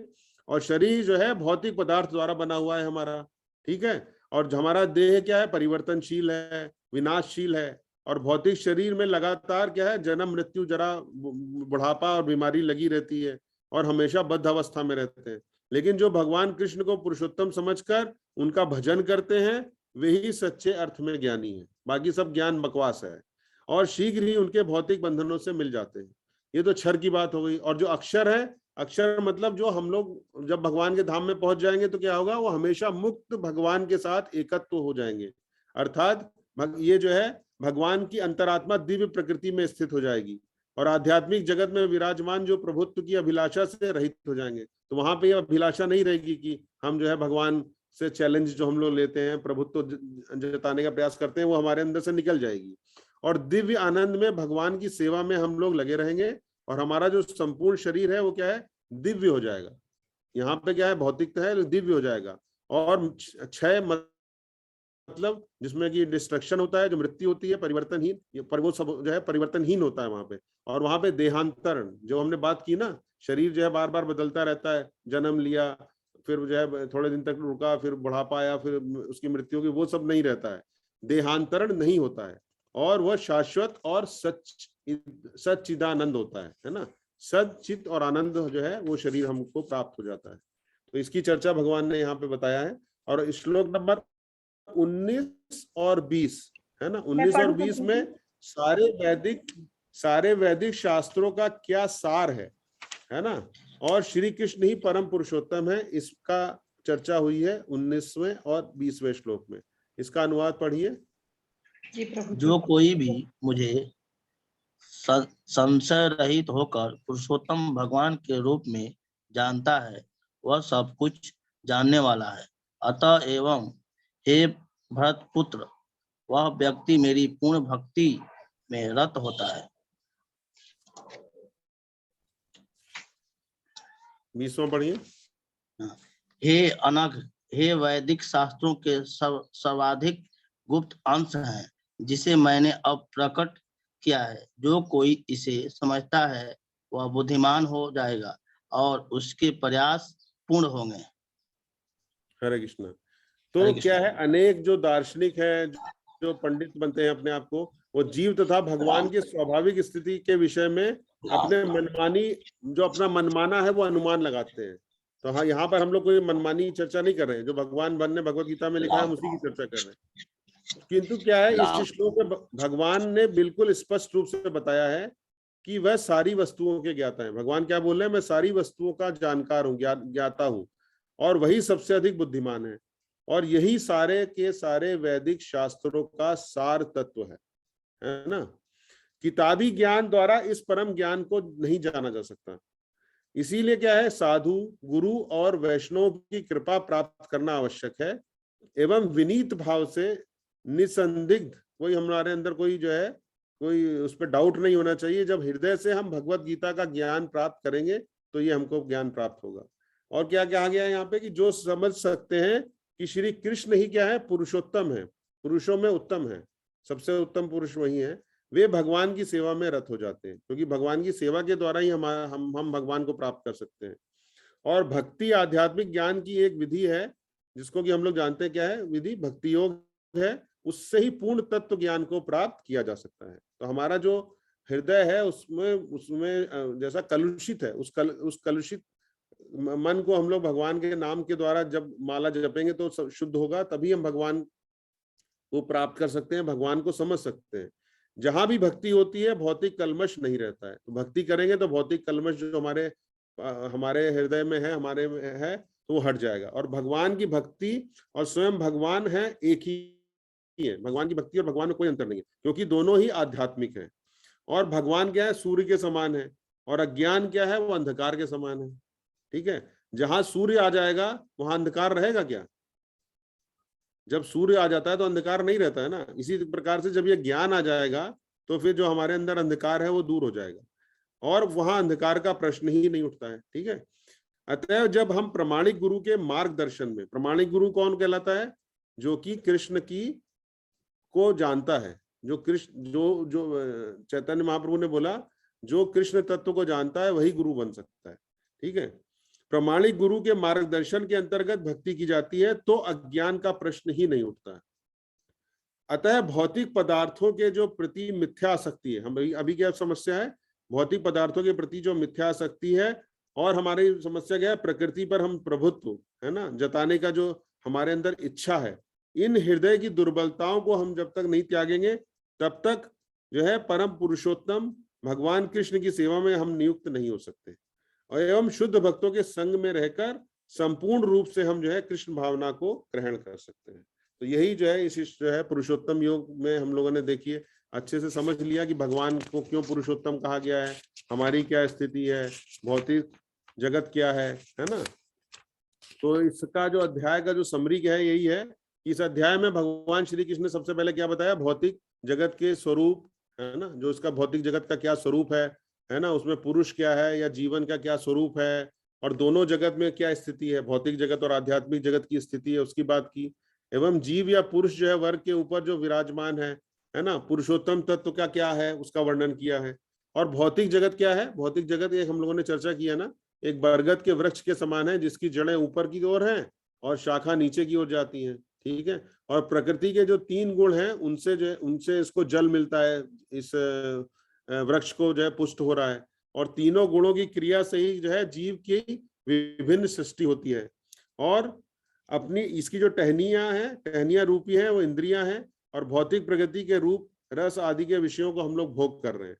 और शरीर जो है भौतिक पदार्थ द्वारा बना हुआ है हमारा, ठीक है। और हमारा देह क्या है? परिवर्तनशील है, विनाशशील है। और भौतिक शरीर में लगातार क्या है? जन्म, मृत्यु, जरा, बुढ़ापा और बीमारी लगी रहती है, और हमेशा बद्ध अवस्था में रहते हैं। लेकिन जो भगवान कृष्ण को पुरुषोत्तम समझकर उनका भजन करते हैं, वे ही सच्चे अर्थ में ज्ञानी है, बाकी सब ज्ञान बकवास है, और शीघ्र ही उनके भौतिक बंधनों से मिल जाते हैं। ये तो क्षर की बात हो गई। और जो अक्षर है, अक्षर मतलब जो हम लोग जब भगवान के धाम में पहुंच जाएंगे तो क्या होगा? वो हमेशा मुक्त भगवान के साथ एकत्व हो जाएंगे, अर्थात ये जो है भगवान की अंतरात्मा दिव्य प्रकृति में स्थित हो जाएगी, और आध्यात्मिक जगत में विराजमान जो प्रभुत्व की अभिलाषा से रहित हो जाएंगे। तो वहां पे ये अभिलाषा नहीं रहेगी कि हम जो है भगवान से चैलेंज जो हम लोग लेते हैं, प्रभुत्व जताने का प्रयास करते हैं, वो हमारे अंदर से निकल जाएगी। और दिव्य आनंद में भगवान की सेवा में हम लोग लगे रहेंगे, और हमारा जो संपूर्ण शरीर है वो क्या है? दिव्य हो जाएगा। यहाँ पे क्या है? भौतिकता है, दिव्य हो जाएगा। और क्षय मतलब जिसमें कि डिस्ट्रक्शन होता है, जो मृत्यु होती है, परिवर्तनहीन, पर वो सब जो है परिवर्तनहीन होता है वहां पे। और वहां पे देहांतरण, जो हमने बात की ना, शरीर जो है बार बार बदलता रहता है, जन्म लिया, फिर जो है थोड़े दिन तक रुका, फिर बुढ़ापा आया, फिर उसकी मृत्यु की, वो सब नहीं रहता है, देहांतरण नहीं होता है, और वह शाश्वत और सच्चिदानंद होता है ना। सच्चित और आनंद जो है वो शरीर हमको प्राप्त हो जाता है। तो इसकी चर्चा भगवान ने यहाँ पे बताया है। और श्लोक नंबर 19 और 20 है ना, 19 और 20 में सारे वैदिक शास्त्रों का क्या सार है ना, और श्री कृष्ण ही परम पुरुषोत्तम है, इसका चर्चा हुई है 19वें और 20वें श्लोक में। इसका अनुवाद पढ़िए। जो कोई भी मुझे संशय रहित होकर पुरुषोत्तम भगवान के रूप में जानता है, वह सब कुछ जानने वाला है। अतः एवं हे भरत पुत्र, वह व्यक्ति मेरी पूर्ण भक्ति में रत होता है। 20वां पढ़िए। हे अनघ, हे वैदिक शास्त्रों के सर्वाधिक गुप्त अंश हैं, जिसे मैंने अब प्रकट किया है। जो कोई इसे समझता है वह बुद्धिमान हो जाएगा और उसके प्रयास पूर्ण होंगे। हरे कृष्णा। तो क्या है, अनेक जो दार्शनिक है, जो पंडित बनते हैं अपने आप को, वो जीव तथा भगवान की स्वाभाविक स्थिति के विषय में अपने मनमानी, जो अपना मनमाना है वो अनुमान लगाते हैं। तो हाँ, यहाँ पर हम लोग कोई मनमानी चर्चा नहीं कर रहे हैं, जो भगवान ने भगवत गीता में लिखा है हम उसी की चर्चा कर रहे हैं। किंतु क्या है, इस श्लोक में भगवान ने बिल्कुल स्पष्ट रूप से बताया है कि वह सारी वस्तुओं के ज्ञाता है। भगवान क्या बोल रहे हैं, मैं सारी वस्तुओं का जानकार हूँ, ज्ञाता हूँ, और वही सबसे अधिक बुद्धिमान है, और यही सारे के सारे वैदिक शास्त्रों का सार तत्व है ना। किताबी ज्ञान द्वारा इस परम ज्ञान को नहीं जाना जा सकता। इसीलिए क्या है, साधु, गुरु और वैष्णव की कृपा प्राप्त करना आवश्यक है, एवं विनीत भाव से निसंदिग्ध, कोई हमारे अंदर कोई जो है कोई उस पर डाउट नहीं होना चाहिए। जब हृदय से हम भगवत गीता का ज्ञान प्राप्त करेंगे तो ये हमको ज्ञान प्राप्त होगा। और क्या कहा गया है यहाँ पे कि जो समझ सकते हैं कि श्री कृष्ण ही क्या है, पुरुषोत्तम है, पुरुषों में उत्तम है, सबसे उत्तम पुरुष वही है, वे भगवान की सेवा में रत हो जाते हैं, क्योंकि भगवान की सेवा के द्वारा ही हम भगवान को प्राप्त कर सकते हैं। और भक्ति आध्यात्मिक ज्ञान की एक विधि है, जिसको कि हम लोग जानते हैं क्या है, विधि भक्ति योग है, उससे ही पूर्ण तत्व ज्ञान को प्राप्त किया जा सकता है। तो हमारा जो हृदय है उसमें जैसा कलुषित है, उस कलुषित मन को हम लोग भगवान के नाम के द्वारा जब माला जपेंगे तो शुद्ध होगा, तभी हम भगवान को प्राप्त कर सकते हैं, भगवान को समझ सकते हैं। जहां भी भक्ति होती है भौतिक कल्मश नहीं रहता है। तो भक्ति करेंगे तो भौतिक कल्मश जो हमारे हृदय में है, हमारे में है, तो वो हट जाएगा। और भगवान की भक्ति और स्वयं भगवान है, एक ही है। भगवान की भक्ति और भगवान में कोई अंतर नहीं है, क्योंकि दोनों ही आध्यात्मिक है। और भगवान क्या है, सूर्य के समान है, और अज्ञान क्या है, वो अंधकार के समान है। ठीक है, जहां सूर्य आ जाएगा वहां अंधकार रहेगा क्या? जब सूर्य आ जाता है तो अंधकार नहीं रहता है ना। इसी प्रकार से जब ये ज्ञान आ जाएगा तो फिर जो हमारे अंदर अंधकार है वो दूर हो जाएगा, और वहां अंधकार का प्रश्न ही नहीं उठता है। ठीक है, अतः जब हम प्रामाणिक गुरु के मार्गदर्शन में, प्रामाणिक गुरु कौन कहलाता है? जो कि कृष्ण की को जानता है, जो कृष्ण जो चैतन्य महाप्रभु ने बोला, जो कृष्ण तत्व को जानता है वही गुरु बन सकता है। ठीक है, प्रामाणिक गुरु के मार्गदर्शन के अंतर्गत भक्ति की जाती है तो अज्ञान का प्रश्न ही नहीं उठता है। अतः भौतिक पदार्थों के जो प्रति मिथ्या आसक्ति है, हम अभी क्या समस्या है, भौतिक पदार्थों के प्रति जो मिथ्या आसक्ति है, और हमारी समस्या क्या है, प्रकृति पर हम प्रभुत्व है ना जताने का जो हमारे अंदर इच्छा है, इन हृदय की दुर्बलताओं को हम जब तक नहीं त्यागेंगे तब तक जो है परम पुरुषोत्तम भगवान कृष्ण की सेवा में हम नियुक्त नहीं हो सकते। और एवं शुद्ध भक्तों के संग में रहकर संपूर्ण रूप से हम जो है कृष्ण भावना को ग्रहण कर सकते हैं। तो यही जो है इस जो है पुरुषोत्तम योग में हम लोगों ने देखिए अच्छे से समझ लिया कि भगवान को क्यों पुरुषोत्तम कहा गया है, हमारी क्या स्थिति है, भौतिक जगत क्या है ना। तो इसका जो अध्याय का जो समरी है यही है, इस अध्याय में भगवान श्री कृष्ण ने सबसे पहले क्या बताया, भौतिक जगत के स्वरूप है ना, जो इसका भौतिक जगत का क्या स्वरूप है ना, उसमें पुरुष क्या है या जीवन का क्या स्वरूप है, और दोनों जगत में क्या स्थिति है, भौतिक जगत और आध्यात्मिक जगत की स्थिति है उसकी बात की। एवं जीव या पुरुष जो है वर्ग के ऊपर जो विराजमान है ना, पुरुषोत्तम तत्व का क्या है उसका वर्णन किया है। और भौतिक जगत क्या है, भौतिक जगत एक हम लोगों ने चर्चा किया ना, एक बरगद के वृक्ष के समान है, जिसकी जड़ें ऊपर की ओर हैं और शाखा नीचे की ओर जाती हैं, ठीक है। और प्रकृति के जो 3 गुण हैं उनसे जो है, उनसे इसको जल मिलता है, इस वृक्ष को जो है पुष्ट हो रहा है, और तीनों गुणों की क्रिया से ही जो है जीव की विभिन्न सृष्टि होती है। और अपनी इसकी जो टहनियां हैं, टहनियां रूपी हैं, वो इंद्रियां हैं, और भौतिक प्रगति के रूप रस आदि के विषयों को हम लोग भोग कर रहे हैं।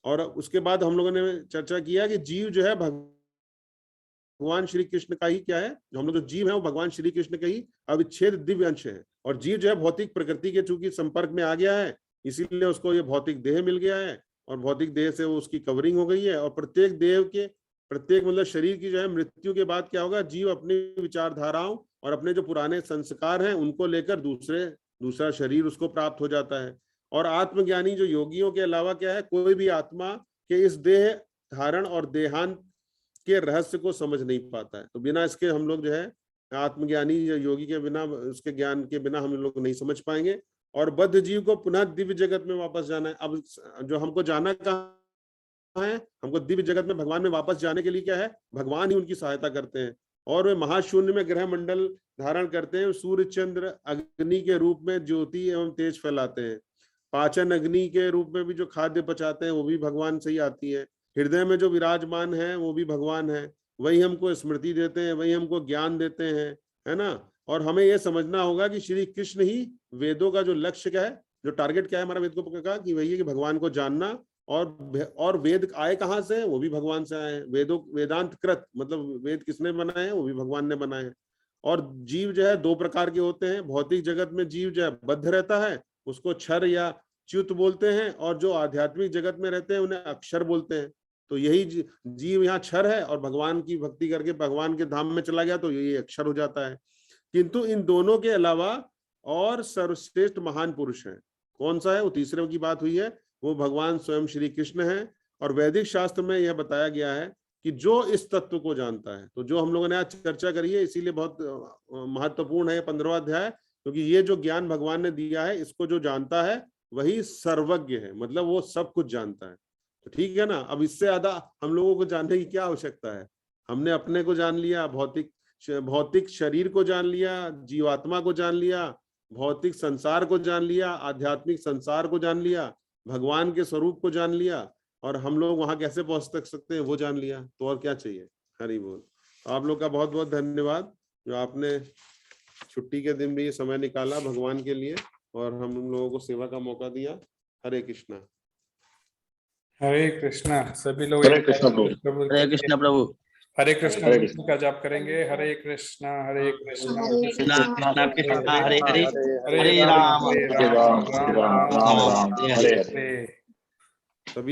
और उसके बाद हम लोगों ने चर्चा किया कि जीव जो है भगवान श्री कृष्ण का ही क्या है, जो हम लोग जो जीव है वो भगवान श्री कृष्ण का ही अविच्छेद दिव्य अंश है। और जीव जो है भौतिक प्रकृति के चूंकि संपर्क में आ गया है, इसीलिए उसको ये भौतिक देह मिल गया है, और भौतिक देह से वो उसकी कवरिंग हो गई है। और प्रत्येक देव के प्रत्येक मतलब शरीर की जो है मृत्यु के बाद क्या होगा, जीव अपनी विचारधाराओं और अपने जो पुराने संस्कार हैं उनको लेकर दूसरा शरीर उसको प्राप्त हो जाता है। और आत्मज्ञानी जो योगियों के अलावा क्या है, कोई भी आत्मा के इस देह धारण और देहांत के रहस्य को समझ नहीं पाता है। तो बिना इसके हम लोग जो है आत्मज्ञानी योगी के बिना, उसके ज्ञान के बिना हम लोग नहीं समझ पाएंगे। और बद्ध जीव को पुनः दिव्य जगत में वापस जाना है। अब जो हमको जाना कहाँ है, हमको दिव्य जगत में भगवान में वापस जाने के लिए क्या है, भगवान ही उनकी सहायता करते हैं। और वे महाशून्य में ग्रह मंडल धारण करते हैं, सूर्य चंद्र अग्नि के रूप में ज्योति एवं तेज फैलाते हैं। पाचन अग्नि के रूप में भी जो खाद्य पचाते हैं वो भी भगवान से ही आती है। हृदय में जो विराजमान है वो भी भगवान है, वही हमको स्मृति देते हैं, वही हमको ज्ञान देते हैं, है ना। और हमें यह समझना होगा कि श्री कृष्ण ही वेदों का जो लक्ष्य क्या है, जो टारगेट क्या है हमारा वेद को का, कि वही है कि भगवान को जानना। और वेद आए कहाँ से, वो भी भगवान से आए हैं। वेदांत कृत मतलब वेद किसने बनाए हैं, वो भी भगवान ने बनाए हैं। और जीव जो है 2 प्रकार के होते हैं। भौतिक जगत में जीव जो है बद्ध रहता है, उसको क्षर या च्युत बोलते हैं, और जो आध्यात्मिक जगत में रहते हैं उन्हें अक्षर बोलते हैं। तो यही जीव यहाँ क्षर है, और भगवान की भक्ति करके भगवान के धाम में चला गया तो यही अक्षर हो जाता है। किंतु इन दोनों के अलावा और सर्वश्रेष्ठ महान पुरुष है। कौन सा है, वो तीसरे की बात हुई है, वो भगवान स्वयं श्री कृष्ण है। और वैदिक शास्त्र में यह बताया गया है कि जो इस तत्व को जानता है, तो जो हम लोगों ने आज चर्चा करी है, इसीलिए बहुत महत्वपूर्ण है 15वां अध्याय, क्योंकि ये जो ज्ञान भगवान ने दिया है, इसको जो जानता है वही सर्वज्ञ है, मतलब वो सब कुछ जानता है। तो ठीक है ना। अब इससे ज्यादा हम लोगों को जानने की क्या आवश्यकता है। हमने अपने को जान लिया, भौतिक शरीर को जान लिया, जीवात्मा को जान लिया, भौतिक संसार को जान लिया, आध्यात्मिक संसार को जान लिया, भगवान के स्वरूप को जान लिया, और हम लोग वहां कैसे पहुंच सकते हैं वो जान लिया। तो और क्या चाहिए। हरि बोल। आप लोग का बहुत बहुत धन्यवाद, जो आपने छुट्टी के दिन भी ये समय निकाला भगवान के लिए और हम लोगों को सेवा का मौका दिया। हरे कृष्णा। हरे कृष्णा। सभी लोग हरे कृष्णा प्रभु। हरे कृष्णा प्रभु। हरे कृष्णा का जाप करेंगे। हरे कृष्णा हरे कृष्णा कृष्णा कृष्णा हरे हरे हरे राम राम राम राम हरे हरे। हरे। सभी